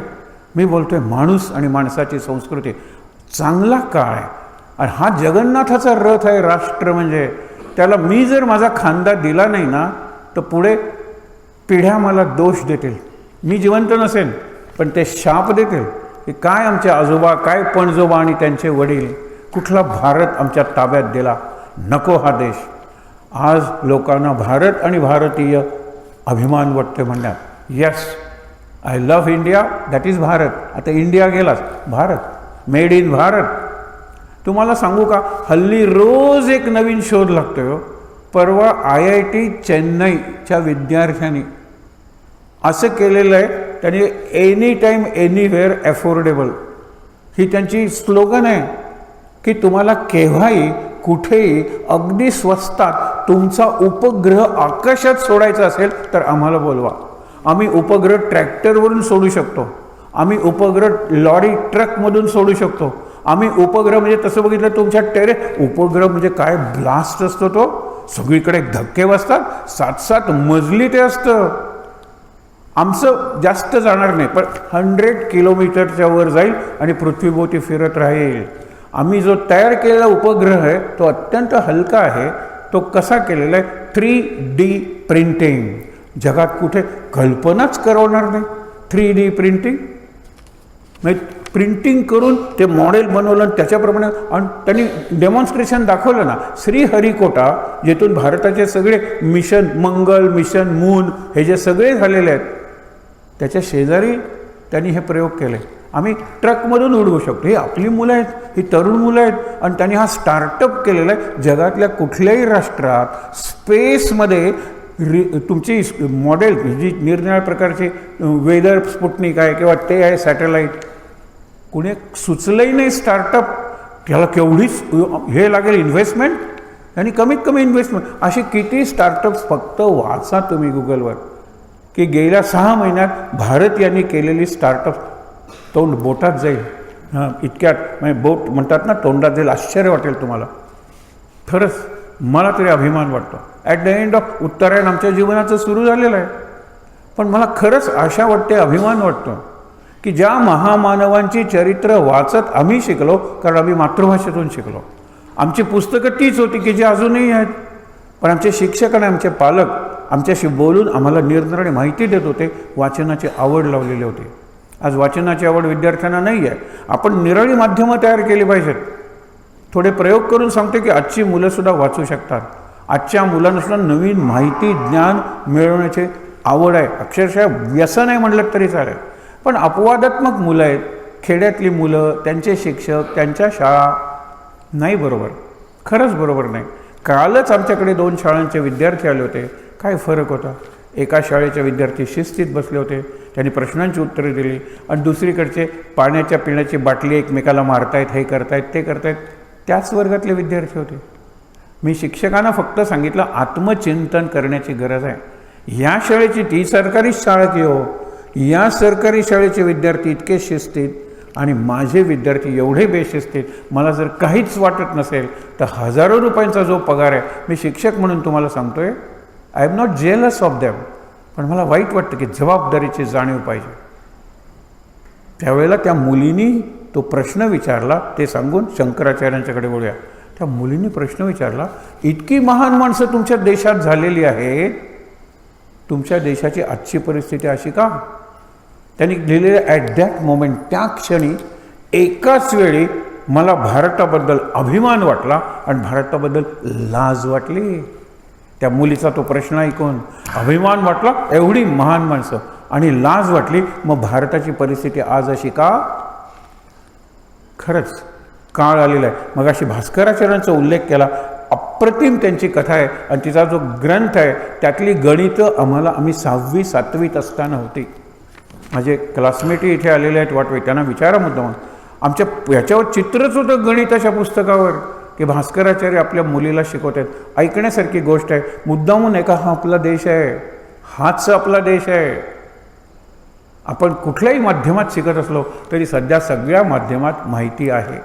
मी बोलतो आहे माणूस आणि माणसाची संस्कृती. चांगला काळ आहे. आणि हा जगन्नाथाचा रथ आहे राष्ट्र म्हणजे. त्याला मी जर माझा खांदा दिला नाही ना तर पुढे पिढ्या मला दोष देतील. मी जिवंत नसेन पण ते शाप देतील की काय आमचे आजोबा, काय पणजोबा आणि त्यांचे वडील, कुठला भारत आमच्या ताब्यात दिला. नको हा देश. आज लोकांना भारत आणि भारतीय अभिमान वाटते म्हणण्यात. Yes, I love India, that is Bharat. आता इंडिया गेलाच, भारत, मेड इन भारत. तुम्हाला सांगू का, हल्ली रोज एक नवीन शोध लागतोय हो. परवा IIT चेन्नईच्या विद्यार्थ्यांनी असं केलेलं आहे. त्यांनी एनी टाईम एनिवेअर अफोर्डेबल ही त्यांची स्लोगन आहे की तुम्हाला केव्हाही कुठेही अगदी स्वस्तात तुमचा उपग्रह आकाशात सोडायचा असेल तर आम्हाला बोलवा. आम्ही उपग्रह ट्रॅक्टरवरून सोडू शकतो. आम्ही उपग्रह लॉरी ट्रकमधून सोडू शकतो. आम्ही उपग्रह म्हणजे तसं बघितलं तुमच्या उपग्रह म्हणजे काय ब्लास्ट असतो तो. सगळीकडे धक्के बसतात. 7-7 मजली ते असतं. आमचं जास्त जाणार नाही पण 100 किलोमीटरच्या वर जाईल आणि पृथ्वीभोवती फिरत राहील. आम्ही जो तयार केलेला उपग्रह आहे तो अत्यंत हलका आहे. तो कसा केलेला आहे, 3D प्रिंटिंग. जगात कुठे कल्पनाच करवणार नाही 3D प्रिंटिंग. म्हणजे प्रिंटिंग करून ते मॉडेल बनवलं आणि त्याच्याप्रमाणे आणि त्यांनी डेमॉन्स्ट्रेशन दाखवलं ना. श्रीहरिकोटा जिथून भारताचे सगळे मिशन, मंगल मिशन, मून हे जे सगळे झालेले आहेत, त्याच्या शेजारी त्यांनी हे प्रयोग केले. आम्ही ट्रकमधून उडवू शकतो. ही आपली मुलं आहेत, ही तरुण मुलं आहेत आणि त्यांनी हा स्टार्टअप केलेला आहे. जगातल्या कुठल्याही राष्ट्रात स्पेसमध्ये तुमची मॉडेल जी निरनिराळ्या प्रकारचे वेदर स्पुटनिक आहे किंवा ते आहे सॅटेलाईट, कुणी सुचलंही नाही स्टार्टअप. त्याला केवढीच हे लागेल इन्व्हेस्टमेंट आणि कमीत कमी इन्व्हेस्टमेंट. असे किती स्टार्टअप्स फक्त वाचा तुम्ही गुगलवर की गेल्या 6 महिन्यात भारत यांनी केलेली स्टार्टअप तोंड बोटात जाईल. इतक्यात म्हणजे बोट म्हणतात ना, तोंडात जाईल. आश्चर्य वाटेल तुम्हाला. खरंच मला तरी अभिमान वाटतो. ॲट द एंड ऑफ उत्तरायण आमच्या जीवनाचं सुरू झालेलं आहे. पण मला खरंच आशा वाटते, अभिमान वाटतो की ज्या महामानवांची चरित्र वाचत आम्ही शिकलो, कारण आम्ही मातृभाषेतून शिकलो. आमची पुस्तकं तीच होती की जी अजूनही आहेत. पण आमचे शिक्षक आणि आमचे पालक आमच्याशी बोलून आम्हाला निरनिराळी माहिती देत होते, वाचनाची आवड लावलेली होती. आज वाचनाची आवड विद्यार्थ्यांना नाही आहे. आपण निराळी माध्यमं तयार केली पाहिजेत. थोडे प्रयोग करून सांगतो की आजची मुलंसुद्धा वाचू शकतात. आजच्या मुलांनासुद्धा नवीन माहिती, ज्ञान मिळवण्याची आवड आहे. अक्षरशः व्यसन आहे म्हटलं तरी चालेल. पण अपवादात्मक मुलं आहेत, खेड्यातली मुलं, त्यांचे शिक्षक, त्यांच्या शाळा, नाही बरोबर. खरंच बरोबर नाही. कालच आमच्याकडे 2 शाळांचे विद्यार्थी आले होते. काय फरक होता? एका शाळेचे विद्यार्थी शिस्तीत बसले होते, त्यांनी प्रश्नांची उत्तरे दिली, आणि दुसरीकडचे पाण्याच्या पिण्याची बाटली एकमेकाला मारतायत, हे करतायत, ते करतायत, त्याच वर्गातले विद्यार्थी होते. मी शिक्षकांना फक्त सांगितलं आत्मचिंतन करण्याची गरज आहे. ह्या शाळेची ती सरकारी शाळा की हो, या सरकारी शाळेचे विद्यार्थी इतके शिस्तीत आणि माझे विद्यार्थी एवढे बेशिस्तीत. मला जर काहीच वाटत नसेल तर हजारो रुपयांचा जो पगार आहे, मी शिक्षक म्हणून तुम्हाला सांगतोय, I am not jealous of them. पण मला वाईट वाटतं की जबाबदारीची जाणीव पाहिजे. त्यावेळेला त्या मुलीनी तो प्रश्न विचारला, ते सांगून शंकराचार्यांच्याकडे बोलूया. त्या मुलींनी प्रश्न विचारला, इतकी महान माणसं तुमच्या देशात झालेली आहेत, तुमच्या देशाची आजची परिस्थिती अशी का? त्यांनी लिहिलेलं ॲट दॅट मोमेंट, त्या क्षणी एकाच वेळी मला भारताबद्दल अभिमान वाटला आणि भारताबद्दल लाज वाटली. त्या मुलीचा तो प्रश्न ऐकून अभिमान वाटला, एवढी महान माणसं, आणि लाज वाटली. मग भारताची परिस्थिती आज अशी का? खरंच काळ आलेला आहे. मग अशी भास्कराचार्यांचा उल्लेख केला, अप्रतिम त्यांची कथा आहे. आणि तिचा जो ग्रंथ आहे त्यातली गणितं आम्ही 6वी 7वीत असताना होती. माझे क्लासमेटही इथे आलेले आहेत वाटवे, त्यांना विचारा मुद्दाम. आमच्या याच्यावर चित्रच होतं गणिताच्या पुस्तकावर की भास्कराचार्य आपल्या मुलीला शिकवत आहेत. ऐकण्यासारखी गोष्ट आहे. मुद्दामून आहे का, हा आपला देश आहे, हाच आपला देश आहे. आपण कुठल्याही माध्यमात शिकत असलो तरी सध्या सगळ्या माध्यमात माहिती आहे,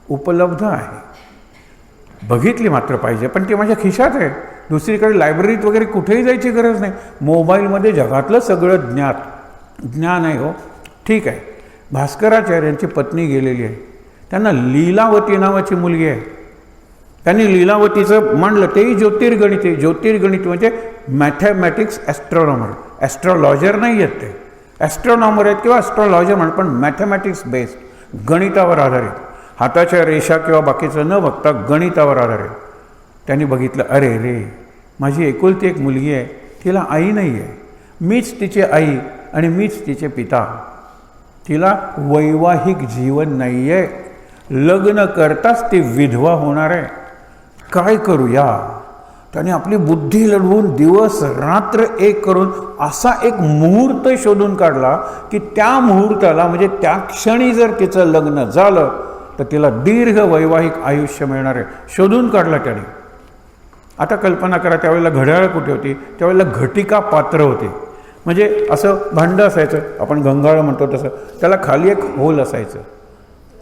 उपलब्ध आहे. बघितली मात्र पाहिजे. पण ती माझ्या खिशात आहे. दुसरीकडे लायब्ररीत वगैरे कुठेही जायची गरज नाही. मोबाईलमध्ये जगातलं सगळं ज्ञान आहे हो. ठीक आहे. भास्कराचार्यांची पत्नी गेलेली आहे. त्यांना लीलावती नावाची मुलगी आहे. त्यांनी लीलावतीचं मांडलं, तेही ज्योतिर्गणित. ज्योतिर्गणित म्हणजे मॅथमॅटिक्स ॲस्ट्रॉनॉमर, ॲस्ट्रॉलॉजर नाही आहेत ते, ॲस्ट्रॉनॉमर आहेत किंवा ॲस्ट्रॉलॉजर म्हण, पण मॅथमॅटिक्स बेस्ड, गणितावर आधारित. हाताच्या रेषा किंवा बाकीचं न बघता गणितावर आधारित. त्यांनी बघितलं, अरे रे, माझी एकुलती एक मुलगी आहे, तिला आई नाही आहे, मीच तिची आई आणि मीच तिचे पिता. तिला वैवाहिक जीवन नाही आहे, लग्न करताच ती विधवा होणार आहे. काय करूया? त्याने आपली बुद्धी लढवून दिवस रात्र एक करून असा एक मुहूर्त शोधून काढला की त्या मुहूर्ताला, म्हणजे त्या क्षणी जर तिचं लग्न झालं तर तिला दीर्घ वैवाहिक आयुष्य मिळणार आहे. शोधून काढला त्याने. आता कल्पना करा, त्यावेळेला घड्याळ कुठे होती? त्यावेळेला घटिका पात्र होते. म्हणजे असं भांडं असायचं, आपण गंगाळ म्हणतो तसं, त्याला खाली एक होल असायचं,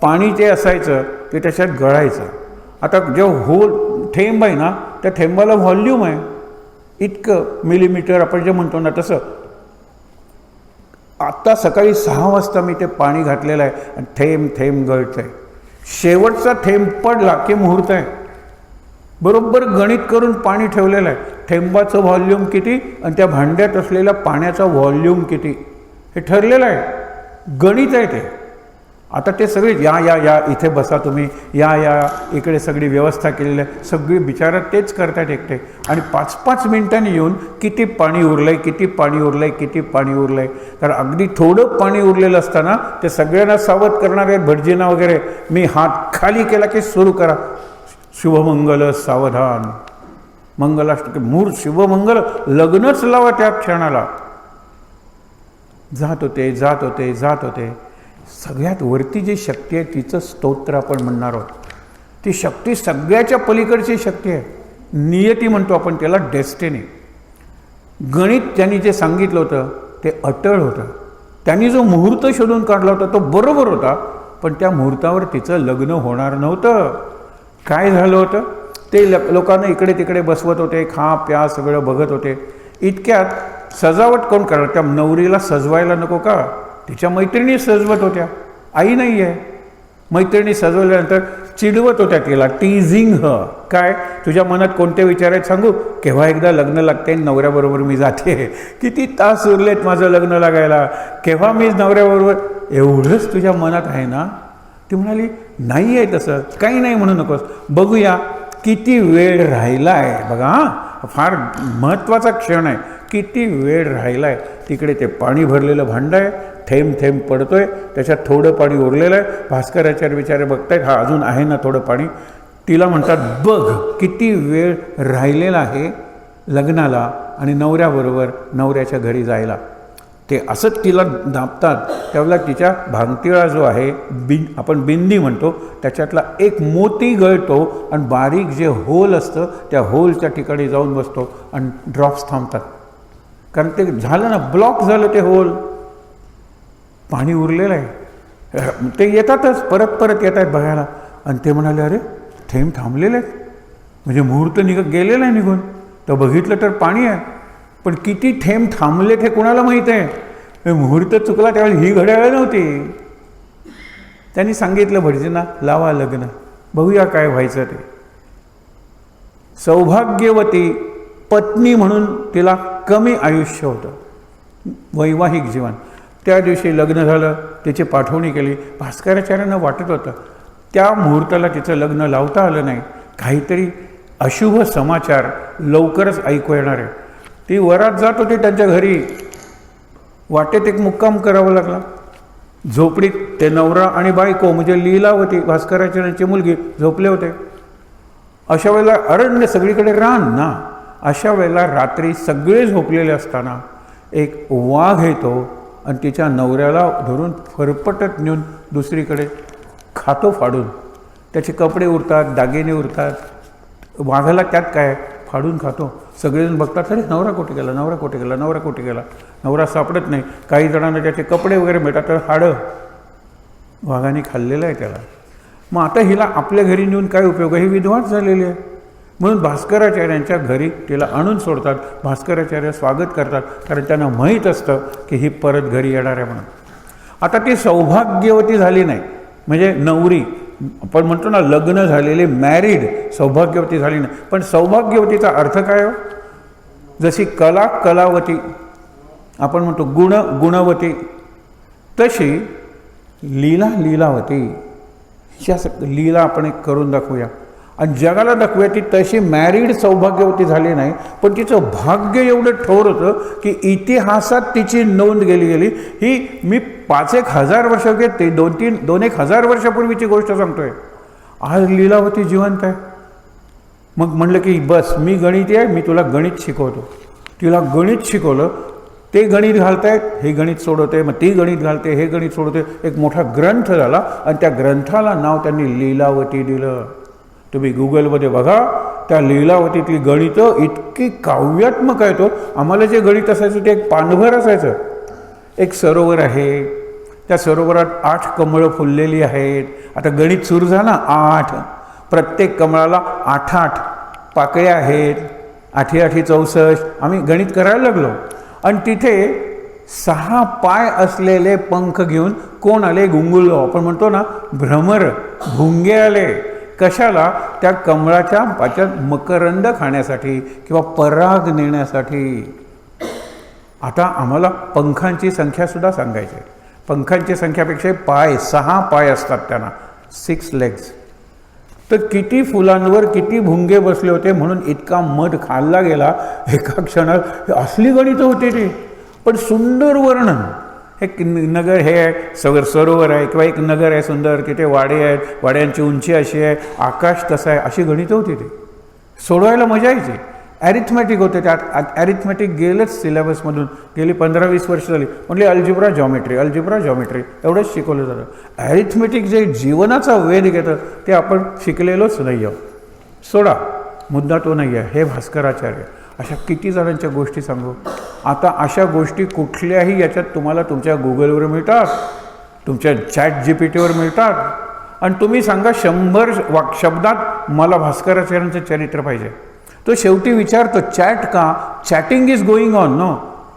पाणी ते असायचं, ते त्याच्यात गळायचं. आता जे होल थेंब आहे ना, त्या थेंबाला व्हॉल्यूम आहे इतकं मिलीमीटर, आपण जे म्हणतो ना तसं. आत्ता सकाळी 6 वाजता मी ते पाणी घातलेलं आहे आणि थेंब थेंब गळतं आहे. शेवटचा थेंब पडला की मुहूर्त आहे. बरोबर गणित करून पाणी ठेवलेलं आहे. थेंबाचं व्हॉल्यूम किती आणि त्या भांड्यात असलेल्या पाण्याचा व्हॉल्यूम किती हे ठरलेलं आहे. गणित आहे ते. आता ते सगळे या या या इथे बसा तुम्ही, या या इकडे सगळी व्यवस्था केलेली आहे, सगळी बिचारा तेच करतात एकटे. आणि 5-5 मिनिटांनी येऊन किती पाणी उरलंय, किती पाणी उरलंय, किती पाणी उरलंय. तर अगदी थोडं पाणी उरलेलं असताना ते सगळ्यांना सावध करणार आहेत भटजींना वगैरे. मी हात खाली केला की सुरू करा, शुभमंगल सावधान, मंगलाष्टक, मूळ शिवमंगल, लग्नच लावा त्या क्षणाला. जात होते जात होते जात होते. सगळ्यात वरती जी शक्ती आहे तिचं स्तोत्र आपण म्हणणार आहोत. ती शक्ती सगळ्याच्या पलीकडची शक्ती आहे. नियती म्हणतो आपण त्याला, डेस्टिनी. गणित त्यांनी जे सांगितलं होतं ते अटळ होतं. त्यांनी जो मुहूर्त शोधून काढला होता तो बरोबर होता, पण त्या मुहूर्तावर तिचं लग्न होणार नव्हतं. काय झालं होतं, ते लोकांना इकडे तिकडे बसवत होते, खा प्या सगळं बघत होते. इतक्यात सजावट कोण करणार, त्या नवरीला सजवायला नको का, तिच्या मैत्रिणी सजवत होत्या. आई नाही आहे, मैत्रिणी सजवल्यानंतर चिडवत होत्या तिला, टीझिंग ह. काय तुझ्या मनात कोणते विचार आहेत सांगू, केव्हा एकदा लग्न लागते, नवऱ्याबरोबर मी जाते, किती तास उरलेत माझं लग्न लागायला, केव्हा मी नवऱ्याबरोबर, एवढंच तुझ्या मनात आहे ना. ती म्हणाली नाही आहे तसं काही नाही, म्हणू नकोस, बघूया किती वेळ राहिला आहे. बघा हां, फार महत्त्वाचा क्षण आहे, किती वेळ राहिला आहे. तिकडे ते पाणी भरलेलं भांडं आहे, थेंब थेंब पडतोय, त्याच्यात थोडं पाणी उरलेलं आहे. भास्कराचार्य बिचारे बघतायत, हा अजून आहे ना थोडं पाणी. तिला म्हणतात बघ किती वेळ राहिलेला आहे लग्नाला आणि नवऱ्याबरोबर नवऱ्याच्या घरी जायला. ते असंच तिला दाबतात. त्यावेळेला तिच्या भांगटिळा जो आहे, आपण बिंदी म्हणतो, त्याच्यातला एक मोती गळतो आणि बारीक जे होल असतं त्या होलच्या ठिकाणी जाऊन बसतो आणि ड्रॉप्स थांबतात. कारण ते झालं ना, ब्लॉक झालं ते होल, पाणी उरलेलं आहे. ते येतातच, परत परत येत आहेत बघायला. आणि ते म्हणाले अरे थेंब थांबलेले आहेत, म्हणजे मुहूर्त गेलेलं आहे निघून. तर बघितलं तर पाणी आहे, पण किती थेंब थांबलेत हे कोणाला माहीत आहे. मुहूर्त चुकला त्यावेळी ही घड्याळ नव्हती. त्यांनी सांगितलं भटजींना लावा लग्न, बघूया काय व्हायचं ते. सौभाग्यवती पत्नी म्हणून तिला कमी आयुष्य होतं, वैवाहिक जीवन. त्या दिवशी लग्न झालं, तिची पाठवणी केली. भास्कराचार्यांना वाटत होतं त्या मुहूर्ताला तिचं लग्न लावता आलं नाही, काहीतरी अशुभ समाचार लवकरच ऐकू येणार आहे. ती वरात जात होती त्यांच्या घरी, वाटेत एक मुक्काम करावा लागला. झोपडीत ते नवरा आणि बायको म्हणजे लीलावती भास्कराचार्यांची मुलगी झोपले होते. अशा वेळेला अरण्य, सगळीकडे रान ना, अशा वेळेला रात्री सगळे झोपलेले असताना एक वाघ येतो आणि तिच्या नवऱ्याला धरून फरफटत नेऊन दुसरीकडे खातो फाडून. त्याचे कपडे उरतात, दागिने उरतात, वाघाला त्यात काय, फाडून खातो. सगळेजण बघतात अरे नवरा कुठे गेला, नवरा कुठे गेला, नवरा कुठे गेला. नवरा सापडत नाही. काही जणांना त्याचे कपडे वगैरे मिळतात, तर हाडं वाघाने खाल्लेलं आहे त्याला. मग आता हिला आपल्या घरी नेऊन काय उपयोग आहे, ही विधवाच झालेली आहे. म्हणून भास्कराचार्यांच्या घरी तिला आणून सोडतात. भास्कराचार्य स्वागत करतात, कारण त्यांना माहीत असतं की ही परत घरी येणार आहे म्हणून. आता ती सौभाग्यवती झाली नाही, म्हणजे नवरी आपण म्हणतो ना लग्न झालेले, मॅरिड, सौभाग्यवती झाली नाही. पण सौभाग्यवतीचा अर्थ काय हो, जशी कला कलावती आपण म्हणतो, गुण गुणवती, तशी लीला लीलावती. ह्या लीला आपण एक करून दाखवूया आणि जगाला दाखवूया. ती तशी मॅरिड सौभाग्यवती झाली नाही, पण तिचं भाग्य एवढं ठोर होतं की इतिहासात तिची नोंद गेली. ही मी 5-1 हजार वर्ष घेते, 2-1 हजार वर्षापूर्वीची गोष्ट सांगतोय. आज लीलावती जिवंत आहे. मग म्हणलं की बस मी गणिती आहे, मी तुला गणित शिकवतो. तिला गणित शिकवलं. ते गणित घालतायत, हे गणित सोडवते, मग ती गणित घालते, हे गणित सोडवते. एक मोठा ग्रंथ झाला आणि त्या ग्रंथाला नाव त्यांनी लीलावती दिलं. तुम्ही गुगलमध्ये बघा, त्या लीलावतीतली गणितं इतकी काव्यात्मक आहे. तो आम्हाला जे गणित असायचं ते एक पानभर असायचं. एक सरोवर आहे, त्या सरोवरात 8 कमळं फुललेली आहेत. आता गणित सुरू झालं ना, 8, प्रत्येक कमळाला 8 पाकळ्या आहेत, 8 64. आम्ही गणित करायला लागलो आणि तिथे 6 पाय असलेले पंख घेऊन कोण आले, गुंगुलो आपण म्हणतो ना, भ्रमर, भुंगे आले. कशाला, त्या कमळाच्या पाच्यात मकरंद खाण्यासाठी किंवा पराग नेण्यासाठी. आता आम्हाला पंखांची संख्यासुद्धा सांगायची. पंखांची संख्यापेक्षा पाय 6 पाय असतात त्यांना, 6 legs. तर किती फुलांवर किती भुंगे बसले होते म्हणून इतका मध खाल्ला गेला एका क्षणात. असली गणितं होती ती, पण सुंदर वर्णन. एक नगर हे आहे, सरोवर आहे किंवा एक नगर आहे सुंदर, तिथे वाडे आहेत, वाड्यांची उंची अशी आहे, आकाश तसं आहे, अशी गणितं होती ती. सोडवायला मजा यायची. ॲरिथमॅटिक होते त्यात. ॲरिथमॅटिक गेलंच सिलेबसमधून, गेली 15-20 वर्ष झाली. म्हटली अल्जिब्रा जॉमेट्री एवढंच शिकवलं जातं. ॲरिथमॅटिक जे जीवनाचा वेध घेतं ते आपण शिकलेलोच नाही आहोत. सोडा, मुद्दा तो नाही आहे. हे भास्कराचार्य. अशा किती जणांच्या गोष्टी सांगू. आता अशा गोष्टी कुठल्याही याच्यात तुम्हाला तुमच्या गुगलवर मिळतात, तुमच्या ChatGPTवर मिळतात. आणि तुम्ही सांगा 100 शब्दात मला भास्कराचार्यांचं चरित्र पाहिजे. तो शेवटी विचारतो चॅट का, chatting is going on no.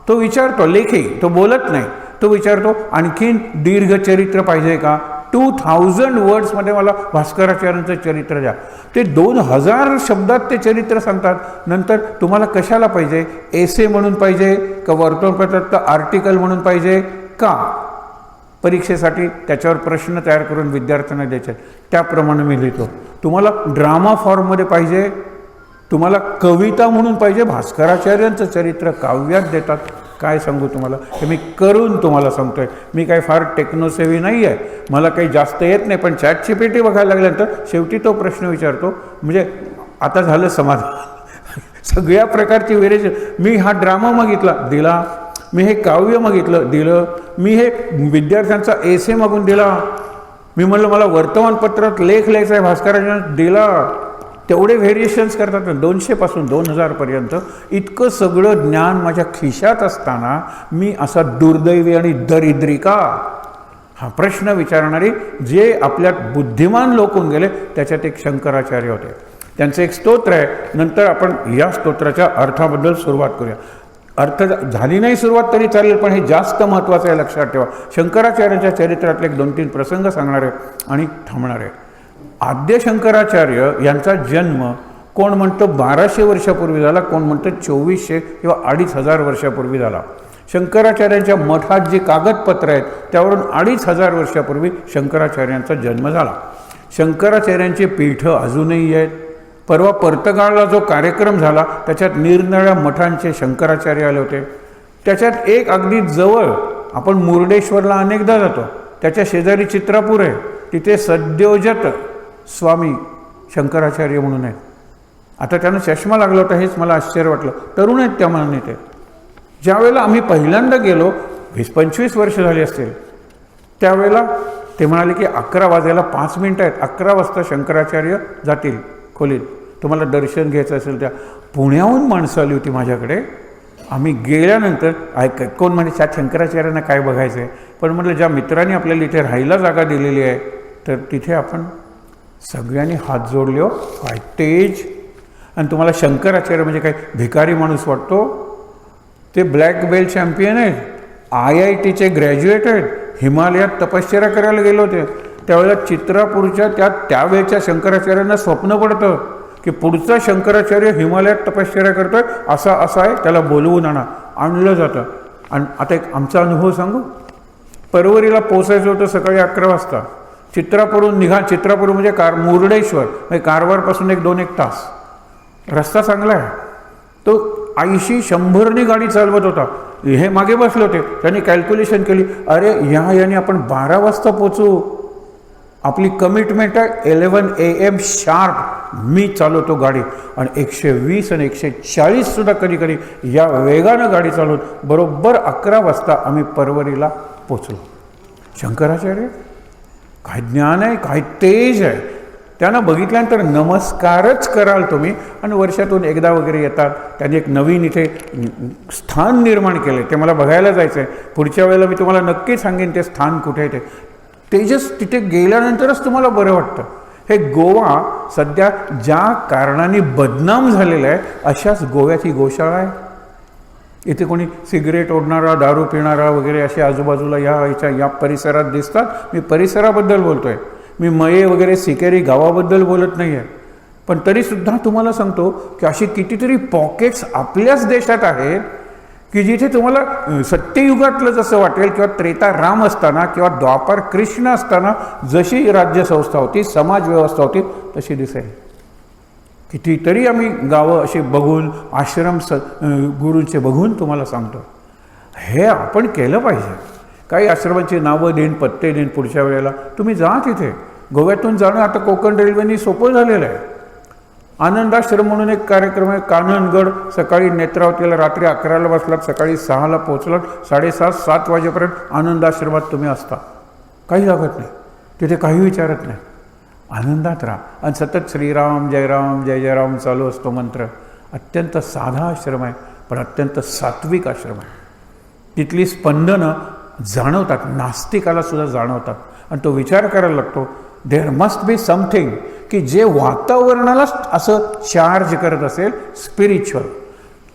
तो विचारतो, लेखी, तो बोलत नाही. तो विचारतो आणखीन दीर्घ चरित्र पाहिजे का, 2000 वर्ड्समध्ये मला भास्कराचार्यांचं चरित्र द्या. ते 2000 शब्दात ते चरित्र सांगतात. नंतर तुम्हाला कशाला पाहिजे, एसे म्हणून पाहिजे का, वर्तमानपत्रात आर्टिकल म्हणून पाहिजे का, परीक्षेसाठी त्याच्यावर प्रश्न तयार करून विद्यार्थ्यांना द्यायचे, त्याप्रमाणे मी लिहितो. तुम्हाला ड्रामा फॉर्ममध्ये पाहिजे, तुम्हाला कविता म्हणून पाहिजे, भास्कराचार्यांचं चरित्र काव्यात देतात. काय सांगू तुम्हाला, हे मी करून तुम्हाला सांगतोय. मी काही फार टेक्नोसेवी नाही आहे, मला काही जास्त येत नाही, पण ChatGPT बघायला लागल्यानंतर शेवटी तो प्रश्न विचारतो. म्हणजे आता झालं समाधान. सगळ्या प्रकारची व्हेरिएशन. मी हा ड्रामा मागितला, दिला. मी हे काव्य मागितलं, दिलं. मी हे विद्यार्थ्यांचा एसे मागून दिला. मी म्हणलं मला वर्तमानपत्रात लेख लिहायचा आहे, भास्कराचार्यांना दिला. तेवढे व्हेरिएशन्स करतात 200 पासून 2000 पर्यंत. इतकं सगळं ज्ञान माझ्या खिशात असताना मी असा दुर्दैवी आणि दरिद्री का, हा प्रश्न विचारणारी जे आपल्यात बुद्धिमान लोक होऊन गेले त्याच्यात एक शंकराचार्य होते. त्यांचं एक स्तोत्र आहे. नंतर आपण या स्तोत्राच्या अर्थाबद्दल सुरुवात करूया. अर्थ झाली नाही सुरुवात तरी चालेल, पण हे जास्त महत्त्वाचं आहे, लक्षात ठेवा. शंकराचार्यांच्या चरित्रातले एक 2-3 प्रसंग सांगणार आहे आणि थांबणार आहे. आद्य शंकराचार्य यांचा जन्म कोण म्हणतं 1200 वर्षापूर्वी झाला, कोण म्हणतं 2400 किंवा 2500 वर्षापूर्वी झाला. शंकराचार्यांच्या मठात जी कागदपत्र आहेत त्यावरून 2500 वर्षापूर्वी शंकराचार्यांचा जन्म झाला. शंकराचार्यांची पीठं अजूनही आहेत. परवा पर्तगाळला जो कार्यक्रम झाला त्याच्यात निरनिराळ्या मठांचे शंकराचार्य आले होते. त्याच्यात एक अगदी जवळ, आपण मुर्डेश्वरला अनेकदा जातो, त्याच्या शेजारी चित्रापूर आहे, तिथे सद्योजत स्वामी शंकराचार्य म्हणून आहेत. आता त्यांना चष्मा लागला होता, हेच मला आश्चर्य वाटलं. तरुण आहेत त्या मनाने ते. ज्यावेळेला आम्ही पहिल्यांदा गेलो, 20-25 वर्ष झाली असतील, त्यावेळेला ते म्हणाले की 11 वाजायला 5 मिनिटं आहेत, 11 वाजता शंकराचार्य जातील खोलीत, तुम्हाला दर्शन घ्यायचं असेल. त्या पुण्याहून माणसं आली होती माझ्याकडे. आम्ही गेल्यानंतर कोण म्हणे त्यात शंकराचार्यांना काय बघायचं आहे, पण म्हटलं ज्या मित्रांनी आपल्याला इथे राहायला जागा दिलेली आहे तर तिथे आपण सगळ्यांनी हात जोडले. हो काय तेज. आणि तुम्हाला शंकराचार्य म्हणजे काय भिकारी माणूस वाटतो? ते ब्लॅक बेल्ट चॅम्पियन आहेत, IITचे ग्रॅज्युएट आहेत, हिमालयात तपश्चर्या करायला गेले होते. त्यावेळेला चित्रापूरच्या त्यावेळच्या शंकराचार्यांना स्वप्न पडतं की पुढचा शंकराचार्य हिमालयात तपश्चर्या करतोय, असा आहे, त्याला बोलवून आणलं जातं. आणि आता एक आमचा अनुभव सांगू. परवरीला पोचायचं होतं सकाळी 11 वाजता. चित्रापूरहून चित्रापूर म्हणजे मुर्डेश्वर म्हणजे कारवारपासून 2-1 तास रस्ता चांगला आहे. तो 80-100नी गाडी चालवत होता. हे मागे बसले होते. त्यांनी कॅल्क्युलेशन केली, अरे याने आपण 12 वाजता पोचू. आपली कमिटमेंट आहे 11 AM शार्प. मी चालवतो गाडी आणि 120 आणि 140 सुद्धा कधी या वेगानं गाडी चालवून बरोबर 11 वाजता आम्ही परवरीला पोचलो. शंकराचार्य काय ज्ञान आहे, काय तेज आहे. त्यांना बघितल्यानंतर नमस्कारच कराल तुम्ही. आणि वर्षातून एकदा वगैरे येतात. त्यांनी एक नवीन इथे स्थान निर्माण केलं, ते मला बघायला जायचं आहे. पुढच्या वेळेला मी तुम्हाला नक्की सांगेन ते स्थान कुठे आहे. ते तेजस तिथे गेल्यानंतरच तुम्हाला बरं वाटतं. हे गोवा सध्या ज्या कारणाने बदनाम झालेलं आहे अशाच गोव्यात ही गोशाळा आहे. इथे कोणी सिगरेट ओढणारा, दारू पिणारा वगैरे असे आजूबाजूला या परिसरात दिसतात. मी परिसराबद्दल बोलतोय, मी मये वगैरे सिकेरी गावाबद्दल बोलत नाही आहे. पण तरीसुद्धा तुम्हाला सांगतो की अशी कितीतरी पॉकेट्स आपल्याच देशात आहेत की जिथे तुम्हाला सत्ययुगातलं जसं वाटेल किंवा त्रेता राम असताना किंवा द्वापार कृष्ण असताना जशी राज्यसंस्था होती, समाज व्यवस्था होती, तशी दिसेल. कितीतरी आम्ही गावं अशी बघून, आश्रम गुरूंचे बघून तुम्हाला सांगतो. हे आपण केलं पाहिजे. काही आश्रमांची नावं देईन, पत्ते देईन पुढच्या वेळेला. तुम्ही जा तिथे. गोव्यातून जाणं आता कोकण रेल्वेनी सोपं झालेलं आहे. आनंदाश्रम म्हणून एक कार्यक्रम आहे. काननगड, सकाळी नेत्रावतीला रात्री 11ला बसलात, सकाळी 6ला पोहोचलात, 6:30-7 वाजेपर्यंत आनंदाश्रमात तुम्ही असता. काही लागत नाही तिथे, काही विचारत नाही. आनंदात राहा आणि सतत श्रीराम जय राम जय जय राम चालू असतो मंत्र. अत्यंत साधा आश्रम आहे, पण अत्यंत सात्विक आश्रम आहे. तिथली स्पंदनं जाणवतात, नास्तिकाला सुद्धा जाणवतात. आणि तो विचार करायला लागतो, देअर मस्ट बी समथिंग की जे वातावरणालाच असं चार्ज करत असेल. स्पिरिच्युअल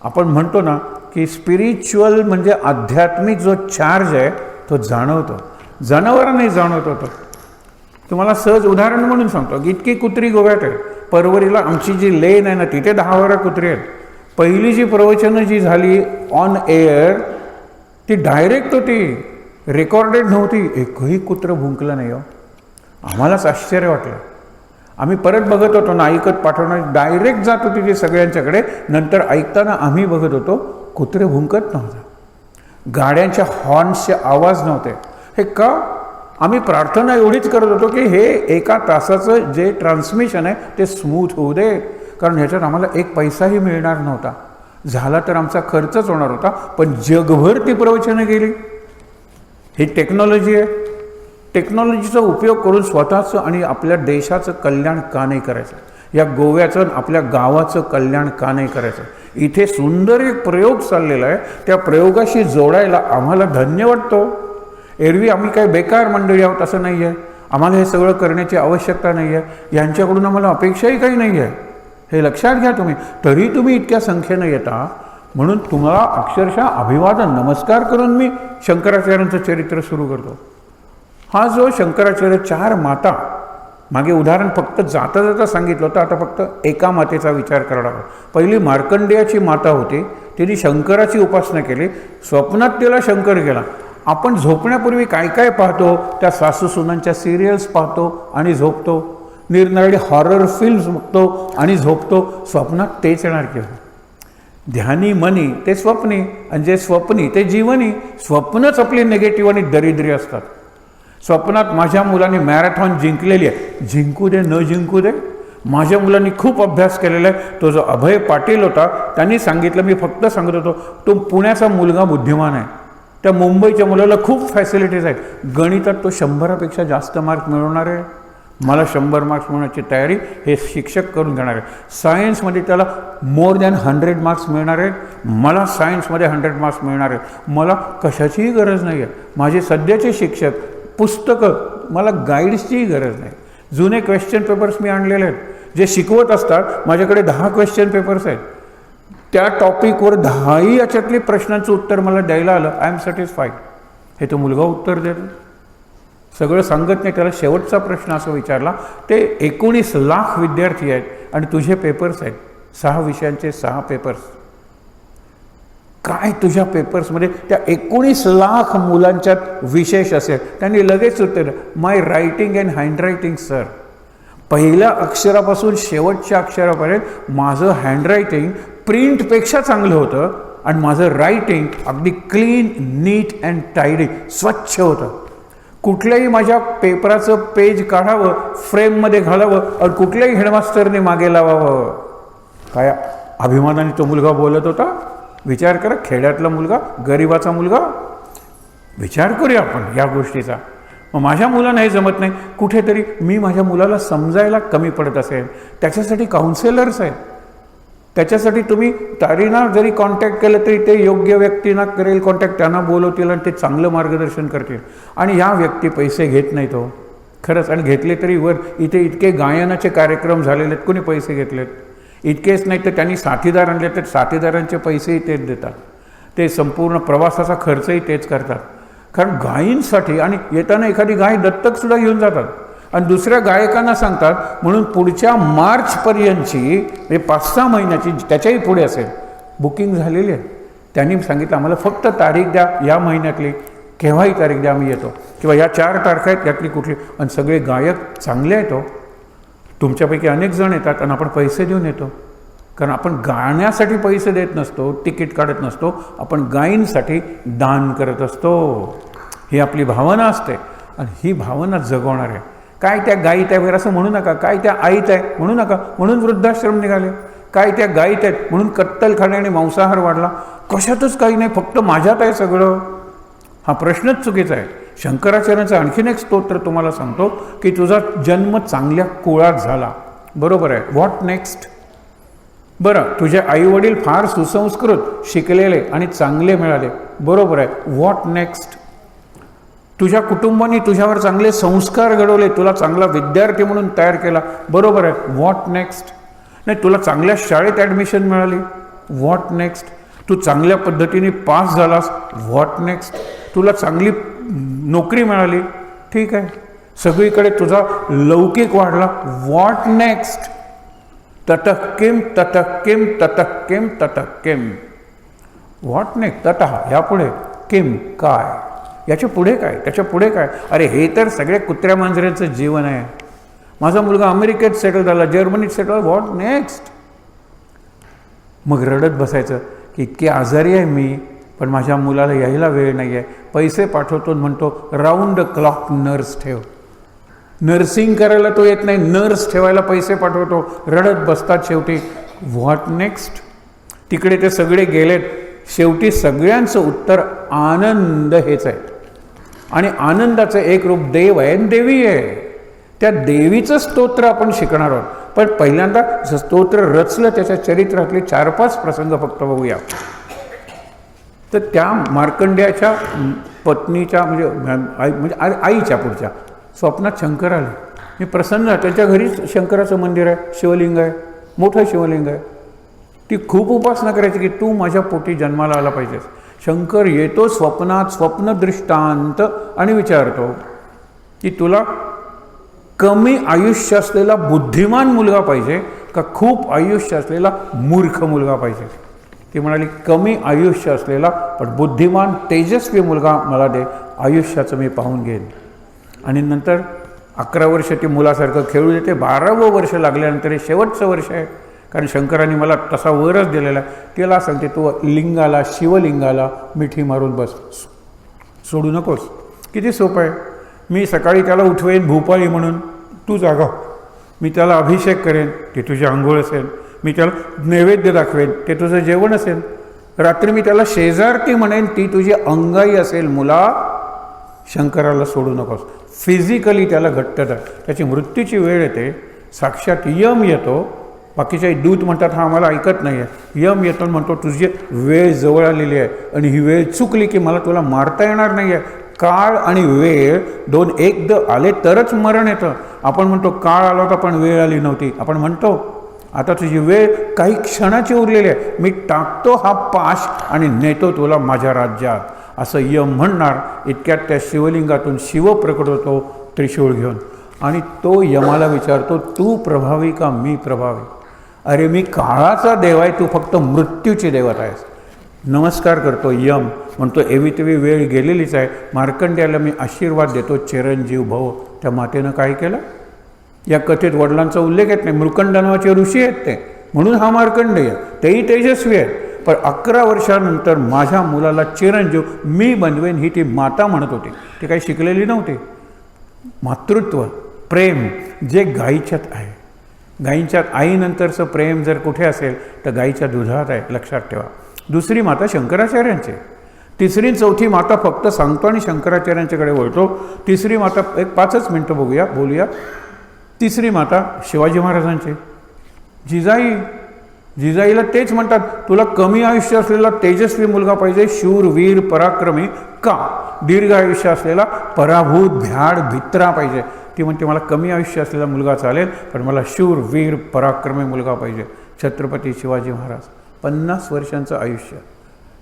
आपण म्हणतो ना की स्पिरिच्युअल म्हणजे आध्यात्मिक जो चार्ज आहे तो जाणवतो. जनावरांनाही जाणवत होतं. तुम्हाला सहज उदाहरण म्हणून सांगतो की इतकी कुत्री गोव्यात आहे. परवरीला आमची जी लेन आहे ना, तिथे 10-12 कुत्री आहेत. पहिली जी प्रवचनं जी झाली ऑन एअर ती डायरेक्ट होती, रेकॉर्डेड नव्हती. एकही कुत्रं भुंकलं नाही हो. आम्हालाच आश्चर्य वाटलं. आम्ही परत बघत होतो ना, ऐकत पाठवणार डायरेक्ट जात होती ती सगळ्यांच्याकडे. नंतर ऐकताना आम्ही बघत होतो कुत्रे भुंकत नव्हतं, गाड्यांच्या हॉर्न्सचे आवाज नव्हते. हे का? आम्ही प्रार्थना एवढीच करत होतो की हे 1 तासाचं जे ट्रान्समिशन आहे ते स्मूथ होऊ दे, कारण ह्याच्यात आम्हाला 1 पैसाही मिळणार नव्हता. झाला तर आमचा खर्चच होणार होता. पण जगभर ती प्रवचनं गेली. ही टेक्नॉलॉजी आहे. टेक्नॉलॉजीचा उपयोग करून स्वतःचं आणि आपल्या देशाचं कल्याण का नाही करायचं? या गोव्याचं आपल्या गावाचं कल्याण का नाही करायचं? इथे सुंदर एक प्रयोग चाललेला आहे. त्या प्रयोगाशी जोडायला आम्हाला धन्य वाटतो. एरवी आम्ही काय बेकार मंडळी आहोत असं नाही आहे. आम्हाला हे सगळं करण्याची आवश्यकता नाही आहे. यांच्याकडून आम्हाला अपेक्षाही काही नाही आहे. हे लक्षात घ्या तुम्ही. तरी तुम्ही इतक्या संख्येनं येता, म्हणून तुम्हाला अक्षरशः अभिवादन नमस्कार करून मी शंकराचार्यांचं चरित्र सुरू करतो. हा जो शंकराचार्य 4 माता, मागे उदाहरण फक्त जाता जाता सांगितलं होतं, आता फक्त एका मातेचा विचार करावा. पहिली मार्कंडेयाची माता होती. तिने शंकराची उपासना केली. स्वप्नात तिला शंकर गेला. आपण झोपण्यापूर्वी काय काय पाहतो? त्या सासूसुनांच्या सिरियल्स पाहतो आणि झोपतो. निरनिराळी हॉरर फिल्म्स बघतो आणि झोपतो. स्वप्नात तेच येणार केलं. ध्यानी मनी ते स्वप्नी, आणि जे स्वप्नी ते जीवनी. स्वप्नच आपली निगेटिव्ह आणि दरिद्री असतात. स्वप्नात माझ्या मुलाने मॅरेथॉन जिंकलेली आहे. जिंकू दे, न जिंकू दे. माझ्या मुलांनी खूप अभ्यास केलेला आहे. तो जो अभय पाटील होता त्यांनी सांगितलं, मी फक्त सांगत होतो, तो पुण्याचा मुलगा बुद्धिमान आहे. त्या मुंबईच्या मुलाला खूप फॅसिलिटीज आहेत. गणितात तो 100पेक्षा जास्त मार्क मिळवणार आहे. मला 100 मार्क्स मिळवण्याची तयारी हे शिक्षक करून घेणार आहे. सायन्समध्ये त्याला मोर दॅन 100 मार्क्स मिळणार आहेत. मला सायन्समध्ये 100 मार्क्स मिळणार आहेत. मला कशाचीही गरज नाही आहे. माझे सध्याचे शिक्षक, पुस्तकं, मला गाईड्सचीही गरज नाही. जुने क्वेश्चन पेपर्स मी आणलेले आहेत. जे शिकवत असतात, माझ्याकडे 10 क्वेश्चन पेपर्स आहेत. त्या टॉपिकवर 10ही याच्यातली प्रश्नांचं उत्तर मला द्यायला आलं, आय एम सॅटिस्फाईड. हे तो मुलगा उत्तर देतो. सगळं सांगत नाही. त्याला शेवटचा प्रश्न असं विचारला, ते 19 लाख विद्यार्थी आहेत आणि तुझे पेपर्स आहेत, 6 विषयांचे 6 पेपर्स. काय तुझ्या पेपर्समध्ये त्या 19 लाख मुलांच्यात विशेष असेल? त्यांनी लगेच उत्तर, माय रायटिंग अँड हँडरायटिंग सर. पहिल्या अक्षरापासून शेवटच्या अक्षरापर्यंत माझं हँडरायटिंग प्रिंटपेक्षा चांगलं होतं आणि माझं रायटिंग अगदी क्लीन, नीट अँड टायडी, स्वच्छ होतं. कुठल्याही माझ्या पेपराचं पेज काढावं, फ्रेममध्ये घालावं आणि कुठल्याही हेडमास्टरने मागे लावावं. काय अभिमानाने तो मुलगा बोलत होता. विचार करा, खेड्यातला मुलगा, गरिबाचा मुलगा. विचार करूया आपण या गोष्टीचा. मग माझ्या मुलांना हे जमत नाही. कुठेतरी मी माझ्या मुलाला समजायला कमी पडत असेल, त्याच्यासाठी काउन्सिलर्स आहेत. त्याच्यासाठी तुम्ही तारींना जरी कॉन्टॅक्ट केलं तरी ते योग्य व्यक्तींना करेल कॉन्टॅक्ट, त्यांना बोलवतील आणि ते चांगलं मार्गदर्शन करतील. आणि या व्यक्ती पैसे घेत नाही तो खरंच. आणि घेतले तरी वर इथे इतके गायनाचे कार्यक्रम झालेले आहेत, कोणी पैसे घेतलेत? इतकेच नाही तर त्यांनी साथीदार आणले, तर साथीदारांचे पैसेही तेच देतात. ते संपूर्ण प्रवासाचा खर्चही तेच करतात. कारण गायींसाठी. आणि येताना एखादी गाय दत्तकसुद्धा घेऊन जातात आणि दुसऱ्या गायकांना सांगतात. म्हणून पुढच्या मार्चपर्यंतची, 5-6 महिन्याची, त्याच्याही पुढे असेल, बुकिंग झालेली आहे. त्यांनी सांगितलं आम्हाला फक्त तारीख द्या, या महिन्यातली केव्हाही तारीख द्या, आम्ही येतो, किंवा या 4 तारखा आहेत यातली कुठली. आणि सगळे गायक चांगले आहेत. तुमच्यापैकी अनेक जण येतात आणि आपण पैसे देऊन येतो, कारण आपण गाण्यासाठी पैसे देत नसतो, तिकीट काढत नसतो, आपण गायींसाठी दान करत असतो. ही आपली भावना असते आणि ही भावना जगवणार आहे. काय त्या गायीत आहे वगैरे असं म्हणू नका, काय त्या आईत आहे म्हणू नका, म्हणून वृद्धाश्रम निघाले. काय त्या गायीत आहेत म्हणून कत्तलखाने आणि मांसाहार वाढला. कशातच काही नाही, फक्त माझ्यात आहे सगळं. हा प्रश्नच चुकीचा आहे. शंकराचार्यांचं आणखीन एक स्तोत्र तुम्हाला सांगतो की तुझा जन्म चांगल्या कुळात झाला, बरोबर आहे, व्हॉट नेक्स्ट. बरं, तुझे आईवडील फार सुसंस्कृत, शिकलेले आणि चांगले मिळाले, बरोबर आहे, व्हॉट नेक्स्ट. तुझ्या कुटुंबाने तुझ्यावर चांगले संस्कार घडवले, तुला चांगला विद्यार्थी म्हणून तयार केला, बरोबर आहे, व्हॉट नेक्स्ट. नाही, तुला चांगल्या शाळेत ॲडमिशन मिळाली, व्हॉट नेक्स्ट. तू चांगल्या पद्धतीने पास झालास, व्हॉट नेक्स्ट. तुला चांगली नोकरी मिळाली, ठीक आहे, सगळीकडे तुझा लौकिक वाढला, व्हॉट नेक्स्ट. ततः किम ततः किम ततः किम ततः किम, व्हॉट नेक्स्ट. ततः यापुढे, किम काय, याच्या पुढे काय, त्याच्या पुढे काय. अरे हे तर सगळे कुत्र्या मांजऱ्यांचं जीवन आहे. माझा मुलगा अमेरिकेत सेटल झाला, जर्मनीत सेटल, व्हॉट नेक्स्ट. मग रडत बसायचं की इतकी आजारी आहे मी, पण माझ्या मुलाला यायला वेळ नाही आहे, पैसे पाठवतो म्हणतो राऊंड द क्लॉक नर्स ठेव. नर्सिंग करायला तो येत नाही, नर्स ठेवायला पैसे पाठवतो, रडत बसतात शेवटी, व्हॉट नेक्स्ट. तिकडे ते सगळे गेलेत, शेवटी सगळ्यांचं उत्तर आनंद हेच आहे. आणि आनंदाचं एक रूप देव आहे आणि देवी आहे. त्या देवीचं स्तोत्र आपण शिकणार आहोत. पण पहिल्यांदा स्तोत्र रचलं त्याच्या चरित्रातले 4-5 प्रसंग फक्त बघूया. तर त्या मार्कंड्याच्या पत्नीच्या म्हणजे आईच्या पुढच्या स्वप्नात शंकर आले. मी प्रसन्न आहे, त्यांच्या घरीच शंकराचं मंदिर आहे, शिवलिंग आहे, मोठं शिवलिंग आहे. ती खूप उपासना करायची की तू माझ्या पोटी जन्माला आला पाहिजेस. शंकर येतो स्वप्नात, स्वप्नदृष्टांत, आणि विचारतो की तुला कमी आयुष्य असलेला बुद्धिमान मुलगा पाहिजे का खूप आयुष्य असलेला मूर्ख मुलगा पाहिजे. ती म्हणाली कमी आयुष्य असलेला पण बुद्धिमान तेजस्वी मुलगा मला दे, आयुष्याचं मी पाहून घेईन. आणि नंतर 11 वर्ष ती मुलासारखं खेळू देते. 12वं वर्ष लागल्यानंतर हे शेवटचं वर्ष आहे, कारण शंकरांनी मला तसा वरच दिलेला आहे. तिला सांगते तू लिंगाला, शिवलिंगाला मिठी मारून बस, सोडू नकोस. किती सोपं आहे. मी सकाळी त्याला उठवेन भूपाळी म्हणून, तू जागा, मी त्याला अभिषेक करेन, ते तुझी आंघोळ असेल, मी त्याला नैवेद्य दाखवेन, ते तुझं जेवण असेल, रात्री मी त्याला शेजारती म्हणेन, ती तुझी अंगाई असेल. मुला, शंकराला सोडू नकोस. फिजिकली त्याला घट्ट धर. त्याची मृत्यूची वेळ येते, साक्षात यम येतो. बाकीचे दूत म्हणतात हा आम्हाला ऐकत नाही आहे. यम येतो म्हणतो तुझी वेळ जवळ आलेली आहे आणि ही वेळ चुकली की मला तुला मारता येणार नाही आहे. काळ आणि वेळ दोन एकदा आले तरच मरण येतं. आपण म्हणतो काळ आला होता पण वेळ आली नव्हती. आपण म्हणतो आता तुझी वेळ काही क्षणाची उरलेली आहे, मी टाकतो हा पाश आणि नेतो तुला माझ्या राज्यात, असं यम म्हणणार. इतक्यात त्या शिवलिंगातून शिव प्रकट होतो त्रिशूळ घेऊन आणि तो यमाला विचारतो तू प्रभावी का मी प्रभावी. अरे मी काळाचा देव आहे, तू फक्त मृत्यूची देवता आहेस. नमस्कार करतो यम, म्हणतो एवी तेवी वेळ गेलेलीच आहे. मार्कंड्याला मी आशीर्वाद देतो, चिरंजीव भव. त्या मातेनं काय केलं? या कथेत वडिलांचा उल्लेख येत नाही. मृकंड नावाचे ऋषी आहेत ते, म्हणून हा मार्कंडेय, तेही तेजस्वी आहेत. पण 11 वर्षानंतर माझ्या मुलाला चिरंजीव मी बनवेन ही ती माता म्हणत होती. ती काही शिकलेली नव्हती. मातृत्व, प्रेम जे गाईच्यात आहे. गाईंच्यात आईनंतरचं प्रेम जर कुठे असेल तर गाईच्या दुधात आहे, लक्षात ठेवा. दुसरी माता शंकराचार्यांची, तिसरी चौथी माता फक्त सांगतो आणि शंकराचार्यांच्याकडे वळतो. तिसरी माता एक 5च मिनटं बोलूया. तिसरी माता शिवाजी महाराजांची, जिजाई. जिजाईला तेच म्हणतात तुला कमी आयुष्य असलेला तेजस्वी मुलगा पाहिजे, शूर वीर पराक्रमी का. दीर्घ आयुष्य असलेला पराभूत भ्याड भित्रा पाहिजे. ती म्हणते मला कमी आयुष्य असलेला मुलगा चालेल पण मला शूर वीर पराक्रमी मुलगा पाहिजे. छत्रपती शिवाजी महाराज 50 वर्षांचं आयुष्य.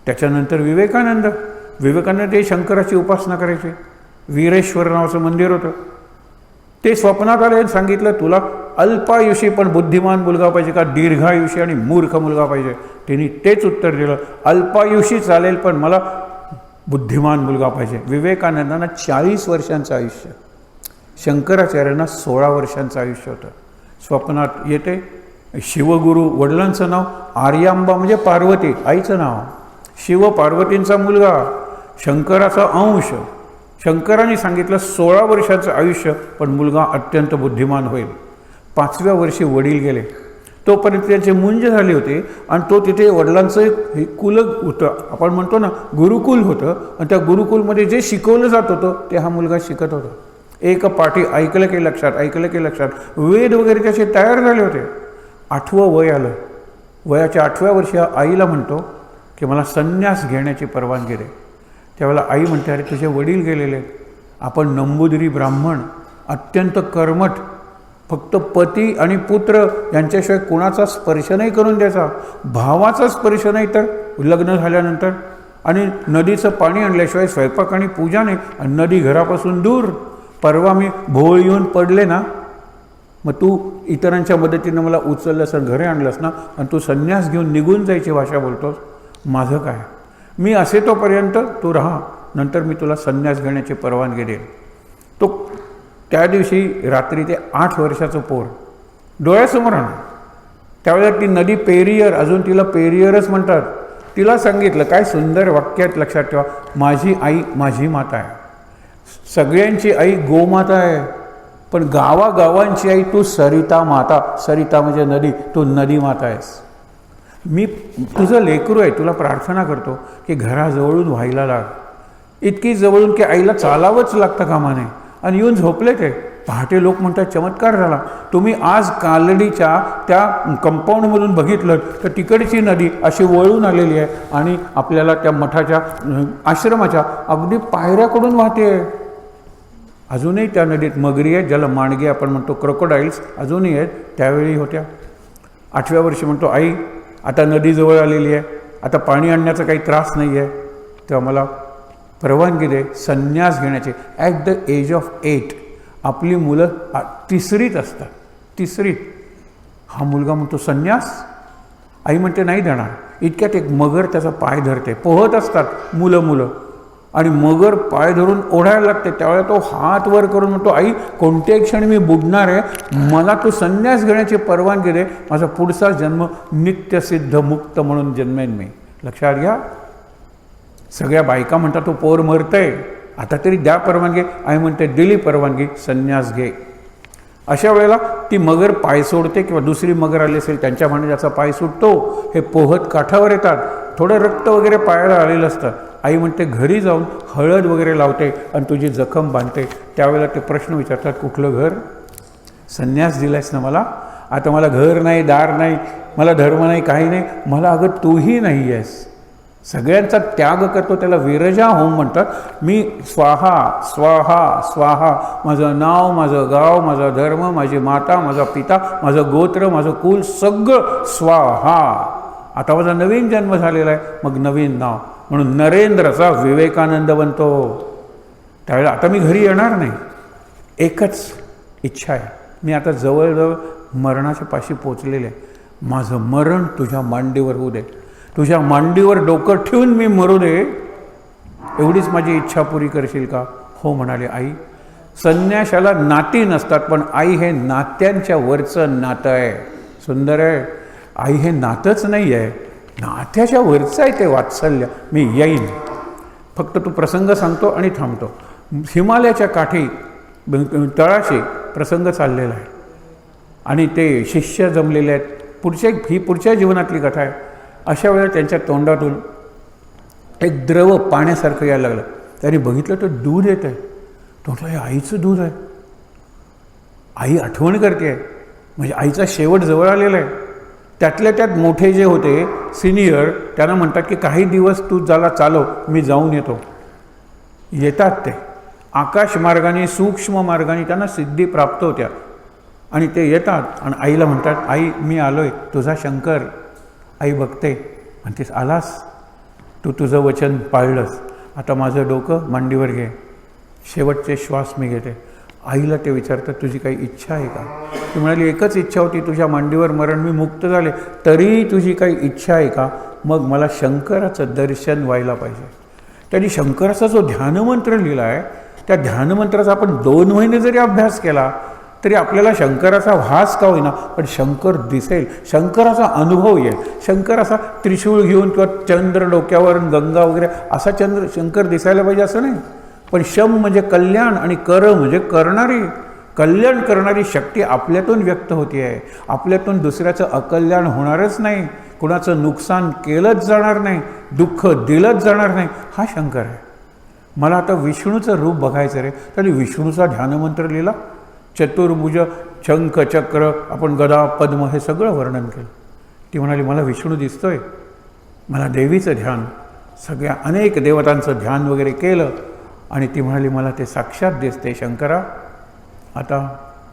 त्याच्यानंतर विवेकानंद ते शंकराची उपासना करायचे. वीरेश्वर नावाचं मंदिर होतं. ते स्वप्नात आले, सांगितलं तुला अल्पायुषी पण बुद्धिमान मुलगा पाहिजे का दीर्घायुषी आणि मूर्ख मुलगा पाहिजे? तिने तेच उत्तर दिलं, अल्पायुषी चालेल पण मला बुद्धिमान मुलगा पाहिजे. विवेकानंदांना 40 वर्षांचं आयुष्य, शंकराचार्यांना 16 वर्षांचं आयुष्य होतं. स्वप्नात येते शिवगुरू, वडिलांचं नाव आर्यांबा म्हणजे पार्वती, आईचं नाव, शिव पार्वतींचा मुलगा, शंकराचा अंश. शंकरांनी सांगितलं 16 वर्षाचं आयुष्य पण मुलगा अत्यंत बुद्धिमान होईल. 5व्या वर्षी वडील गेले, तोपर्यंत त्याचे मुंज झाले होते आणि तो तिथे वडिलांचं एक कुल होतं, आपण म्हणतो ना गुरुकुल होतं, आणि त्या गुरुकुलमध्ये जे शिकवलं जात होतं ते हा मुलगा शिकत होता. एक पाठी ऐकलं की लक्षात, ऐकलं की लक्षात, वेद वगैरे त्याचे तयार झाले होते. 8वं वय आलं. वयाच्या 8व्या वर्षी आईला म्हणतो की मला संन्यास घेण्याची परवानगी दे. त्यावेळेला आई म्हणते, अरे तुझे वडील गेलेले आहेत, आपण नंबूदिरी ब्राह्मण, अत्यंत कर्मठ, फक्त पती आणि पुत्र यांच्याशिवाय कुणाचा स्पर्श नाही करून द्यायचा, भावाचा स्पर्श नाही तर लग्न झाल्यानंतर, आणि नदीचं पाणी आणल्याशिवाय स्वयंपाक आणि पूजा नाही, आणि नदी घरापासून दूर. परवा मी भोळ येऊन पडले ना, मग तू इतरांच्या मदतीनं मला उचललंस आणि घरी आणलंस ना, आणि तू संन्यास घेऊन निघून जायची भाषा बोलतोस. माझं काय, मी असे तोपर्यंत तू राहा, नंतर मी तुला संन्यास घेण्याची परवानगी देईन. तो त्या दिवशी रात्री ते 8 वर्षाचं पोर डोळ्यासमोर आणलं. त्यावेळेला ती नदी पेरियर, अजून तिला पेरियरच म्हणतात, तिला सांगितलं, काय सुंदर वाक्यात लक्षात ठेवा, माझी आई माझी माता आहे, सगळ्यांची आई गोमाता आहे, पण गावागावांची आई तू सरिता माता, सरिता म्हणजे नदी, तू नदी माता आहेस. मी तुझं लेकरू आहे, तुला प्रार्थना करतो की घराजवळून व्हायला लाग, इतकी जवळून की आईला चालावंच लागतं कामा नये. आणि येऊन झोपले ते. पहाटे लोक म्हणतात चमत्कार झाला, तुम्ही आज कालडीच्या त्या कंपाऊंडमधून बघितलं तर तिकडची नदी अशी वळून आलेली आहे आणि आपल्याला त्या मठाच्या आश्रमाच्या अगदी पायऱ्याकडून वाहते. अजूनही त्या नदीत मगरी आहे, ज्याला मांडगे आपण म्हणतो, क्रोकोडाईल्स अजूनही आहेत, त्यावेळी होत्या. 8व्या वर्षी म्हणतो, आई आता नदी जवळ आलेली आहे, आता पाणी आणण्याचा काही त्रास नाही आहे, तेव्हा मला परवानगी दे संन्यास घेण्याची. ॲट द एज ऑफ 8 आपली मुलं 3रीत असतात, 3रीत. हा मुलगा म्हणतो संन्यास. आई म्हणते नाही देणार. इतक्यात एक मगर त्याचा पाय धरते, पोहत असतात मुलं, आणि मगर पाय धरून ओढायला लागते. त्यावेळेला तो हात वर करून म्हणतो, आई कोणत्याही क्षणी मी बुडणार आहे, मला तू संन्यास घेण्याची परवानगी दे, माझा पुढचा जन्म नित्यसिद्ध मुक्त म्हणून जन्मेन मी. लक्षात घ्या. सगळ्या बायका म्हणतात तो पोर मरतंय, आता तरी द्या परवानगी. आई म्हणते दिली परवानगी, संन्यास घे. अशा वेळेला ती मगर पाय सोडते, किंवा दुसरी मगर आली असेल त्यांच्या भांड्याचा पाय सुटतो, हे पोहत काठावर येतात, थोडं रक्त वगैरे पायाला आलेलं असतं. आई म्हणते घरी जाऊन हळद वगैरे लावते आणि तुझी जखम बांधते. त्यावेळेला ते प्रश्न विचारतात, कुठलं घर, संन्यास दिलायस ना मला, आता मला घर नाही, दार नाही, मला धर्म नाही, काही नाही, मला अगं तूही नाही आहेस. सगळ्यांचा त्याग करतो, त्याला विरजा होम म्हणतात. मी स्वाहा स्वाहा स्वाहा, माझं नाव, माझं गाव, माझा धर्म, माझी माता, माझा पिता, माझं गोत्र, माझं कुल, सगळं स्वाहा. आता माझा नवीन जन्म झालेला आहे, मग नवीन नाव, म्हणून नरेंद्रचा विवेकानंद बनतो. त्यावेळेला आता मी घरी येणार नाही, एकच इच्छा आहे, मी आता जवळजवळ मरणाच्या पाशी पोचलेले आहे, माझं मरण तुझ्या मांडीवर होऊ दे, तुझ्या मांडीवर डोकं ठेवून मी मरू दे, एवढीच माझी इच्छा पुरी करशील का? हो म्हणाले आई. संन्याशाला नाती नसतात, पण आई हे नात्यांच्या वरचं नातं आहे. सुंदर आहे. आई हे नातंच नाही आहे, नात्याच्या वरचं आहे ते वात्सल्य. मी येईन, फक्त तू प्रसंग सांगतो आणि थांबतो. हिमालयाच्या काठी तळाशी प्रसंग चाललेला आहे आणि ते शिष्य जमलेले आहेत. ही पुढच्या जीवनातली कथा आहे. अशा वेळेला त्यांच्या तोंडातून एक द्रव पाण्यासारखं यायला लागलं. त्यांनी बघितलं तर दूध येत आहे. तो म्हटलं हे आईचं दूध आहे. आई आठवण करते आहे, म्हणजे आईचा शेवट जवळ आलेला आहे. त्यातल्या त्यात मोठे जे होते सिनियर, त्यांना म्हणतात की काही दिवस तू ज्याला चालव, मी जाऊन येतो. येतात ते आकाश मार्गाने, सूक्ष्म मार्गाने त्यांना सिद्धी प्राप्त होत्या आणि ते येतात आणि आईला म्हणतात, आई मी आलोय, तुझा शंकर. आई बघते म्हणतेस, आलास तू, तुझं वचन पाळलंस, आता माझं डोकं मांडीवर घे, शेवटचे श्वास मी घेते. आईला ते विचारतात, तुझी काही इच्छा आहे का? ती म्हणाली, एकच इच्छा होती, तुझ्या मांडीवर मरण, मी मुक्त झाले, तरी तुझी काही इच्छा आहे का? मग मला शंकराचं दर्शन व्हायला पाहिजे. त्यांनी शंकराचा जो ध्यानमंत्र लिहिला आहे, त्या ध्यानमंत्राचा आपण 2 महिने जरी अभ्यास केला तरी आपल्याला शंकराचा भास का होईना, पण शंकर दिसेल, शंकराचा अनुभव येईल. शंकर असा त्रिशूळ घेऊन किंवा चंद्र डोक्यावर, गंगा वगैरे असा शंकर दिसायला पाहिजे असं नाही. पण शम म्हणजे कल्याण आणि कर म्हणजे करणारी, कल्याण करणारी शक्ती आपल्यातून व्यक्त होती आहे. आपल्यातून दुसऱ्याचं अकल्याण होणारच नाही, कुणाचं नुकसान केलंच जाणार नाही, दुःख दिलंच जाणार नाही. हा शंकर आहे. मला आता विष्णूचं रूप बघायचं रे. त्यांनी विष्णूचा ध्यानमंत्र लिहिला, चतुर्भुज, शंख, चक्र, आपण गदा, पद्म हे सगळं वर्णन केलं. ती म्हणाली, मला विष्णू दिसतोय, मला देवीचं ध्यान, सगळ्या अनेक देवतांचं ध्यान वगैरे केलं. आणि ती म्हणाली, मला ते साक्षात दिसते शंकरा, आता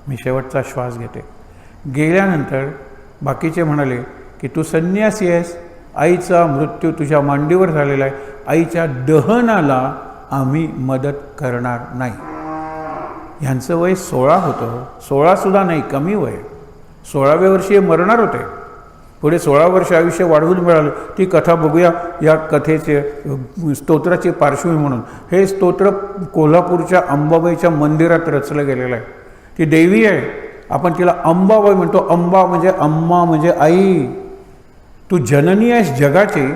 मी शेवटचा श्वास घेते. गेल्यानंतर बाकीचे म्हणाले की तू संन्यासी आहेस, आईचा मृत्यू तुझ्या मांडीवर झालेला आहे, आईच्या दहनाला आम्ही मदत करणार नाही. ह्यांचं वय 16 होतं, 16सुद्धा नाही, कमी वय. 16व्या वर्षी मरणार होते. पुढे 16 वर्ष आयुष्य वाढवून मिळालं. ती कथा बघूया, या कथेचे स्तोत्राची पार्श्वभूमी म्हणून. हे स्तोत्र कोल्हापूरच्या अंबाबाईच्या मंदिरात रचलं गेलेलं आहे. ती देवी आहे, आपण तिला अंबाबाई म्हणतो. अंबा म्हणजे अम्मा म्हणजे आई. तू जननी आहेस जगाची,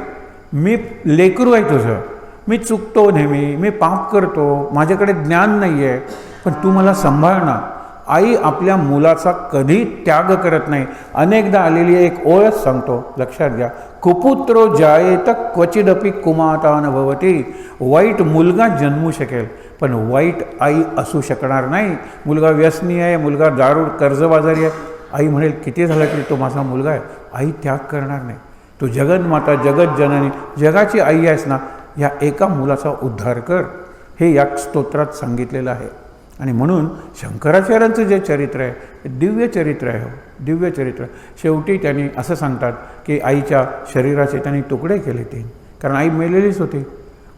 मी लेकरू आहे तुझं, मी चुकतो नेहमी, मी पाप करतो, माझ्याकडे ज्ञान नाही आहे, पण तू मला सांभाळ ना. आई आपल्या मुलाचा कधी त्याग करत नाही. अनेकदा आलेली एक ओळच सांगतो, लक्षात घ्या. कुपुत्रो जायेत क्वचिदपि कुमाता न भवती. वाईट मुलगा जन्मू शकेल, पण वाईट आई असू शकणार नाही. मुलगा व्यसनी आहे, मुलगा दारू कर्जबाजारी आहे, आई म्हणेल किती झालं तरी तो माझा मुलगा आहे, आई त्याग करणार नाही. तू जगन्माता, जगत जननी, जगाची आई आहेस ना, या एका मुलाचा उद्धार कर, हे या स्तोत्रात सांगितलेलं आहे. आणि म्हणून शंकराचार्यांचं जे चरित्र आहे हे दिव्य चरित्र आहे, दिव्य चरित्र. शेवटी त्यांनी असं सांगतात की आईच्या शरीराचे त्यांनी तुकडे केले 3, कारण आई मेलेलीच होती.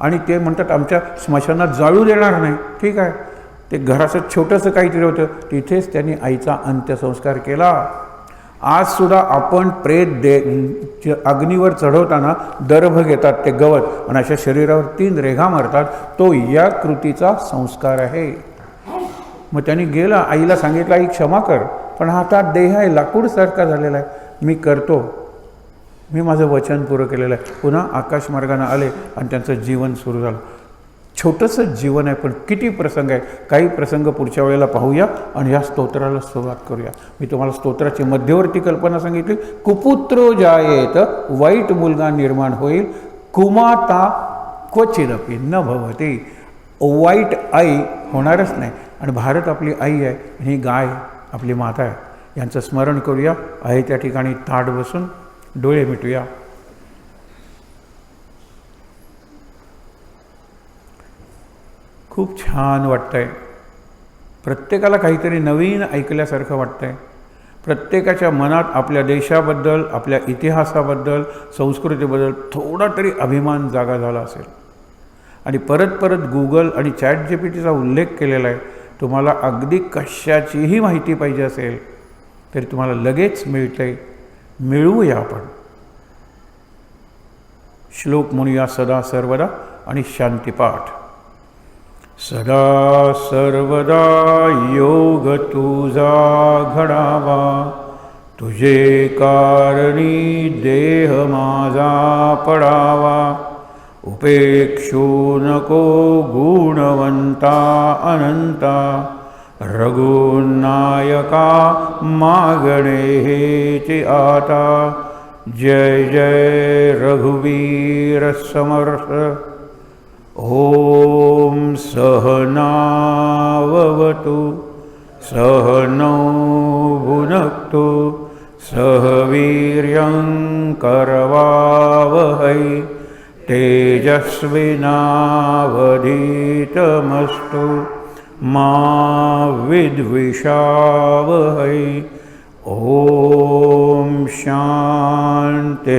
आणि ते म्हणतात आमच्या स्मशानात जाळू देणार नाही. ठीक आहे, ते घराचं छोटंसं काहीतरी होतं, तिथेच त्यांनी आईचा अंत्यसंस्कार केला. आजसुद्धा आपण प्रेत अग्नीवर चढवताना दर्भ घेतात, ते गवत, आणि अशा शरीरावर 3 रेघा मारतात. तो या कृतीचा संस्कार आहे. मग त्यांनी गेला, आईला सांगितलं आई क्षमा कर, पण हा देह आहे, लाकूडसारखा झालेला आहे, मी करतो, मी माझं वचन पुरं केलेलं आहे. पुन्हा आकाशमार्गाने आले आणि त्यांचं जीवन सुरू झालं. छोटंसं जीवन आहे, पण किती प्रसंग आहे. काही प्रसंग पुढच्या वेळेला पाहूया आणि या स्तोत्राला सुरुवात करूया. मी तुम्हाला स्तोत्राची मध्यवर्ती कल्पना सांगितली. कुपुत्रो जायेत, वाईट मुलगा निर्माण होईल, कुमाता क्वचिदपि न भवती, वाईट आई होणारच नाही. आणि भारत आपली आई आहे आणि ही गाय आपली माता आहे. यांचं स्मरण करूया. आहे त्या ठिकाणी ताट बसून डोळे मिटूया. खूप छान वाटतंय. प्रत्येकाला काहीतरी नवीन ऐकल्यासारखं वाटतंय. प्रत्येकाच्या मनात आपल्या देशाबद्दल, आपल्या इतिहासाबद्दल, संस्कृतीबद्दल थोडा तरी अभिमान जागा झाला असेल. आणि परत परत गूगल आणि ChatGPTचा उल्लेख केलेला आहे. तुम्हाला अगदी कशाचीही माहिती पाहिजे असेल तरी तुम्हाला लगेच मिळते. मिळवूया आपण. श्लोक म्हणूया सदा सर्वदा आणि शांतिपाठ. सदा सर्वदा योग तुझा घडावा, तुझे कारणी देह माझा पडावा, उपेक्षू नको गुणवंता अनंता, रघुनायका मागणे हेची आता. जय जय रघुवीर समर्थ. ओम सहनावतु सहनौ भुनक्तु सह वीर्यं करवावहै तेजस्विनावधीतमस्तु मा विद्विषावहै. ओम शांति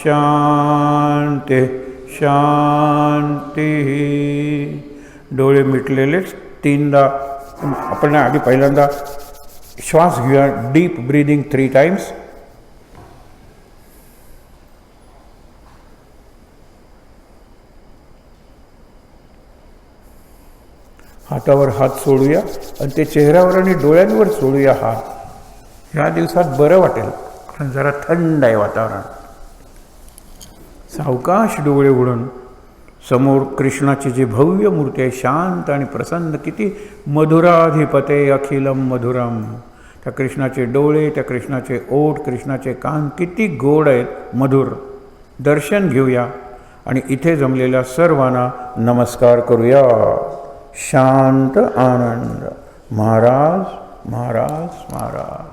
शांति शांती. डोळे मिटलेले 3दा आपण आधी पहिल्यांदा श्वास घेऊया. Deep breathing 3 times. हातावर हात सोडूया आणि ते चेहऱ्यावर आणि डोळ्यांवर सोडूया हात. ह्या दिवसात बरं वाटेल, कारण जरा थंड आहे वातावरण. सावकाश डोळे उघडून समोर कृष्णाची जी भव्य मूर्ती आहे, शांत आणि प्रसन्न, किती मधुराधिपते अखिलम मधुरम. त्या कृष्णाचे डोळे, त्या कृष्णाचे ओठ, कृष्णाचे कान किती गोड आहेत, मधुर. दर्शन घेऊया आणि इथे जमलेल्या सर्वांना नमस्कार करूया. शांत आनंद. महाराज महाराज महाराज.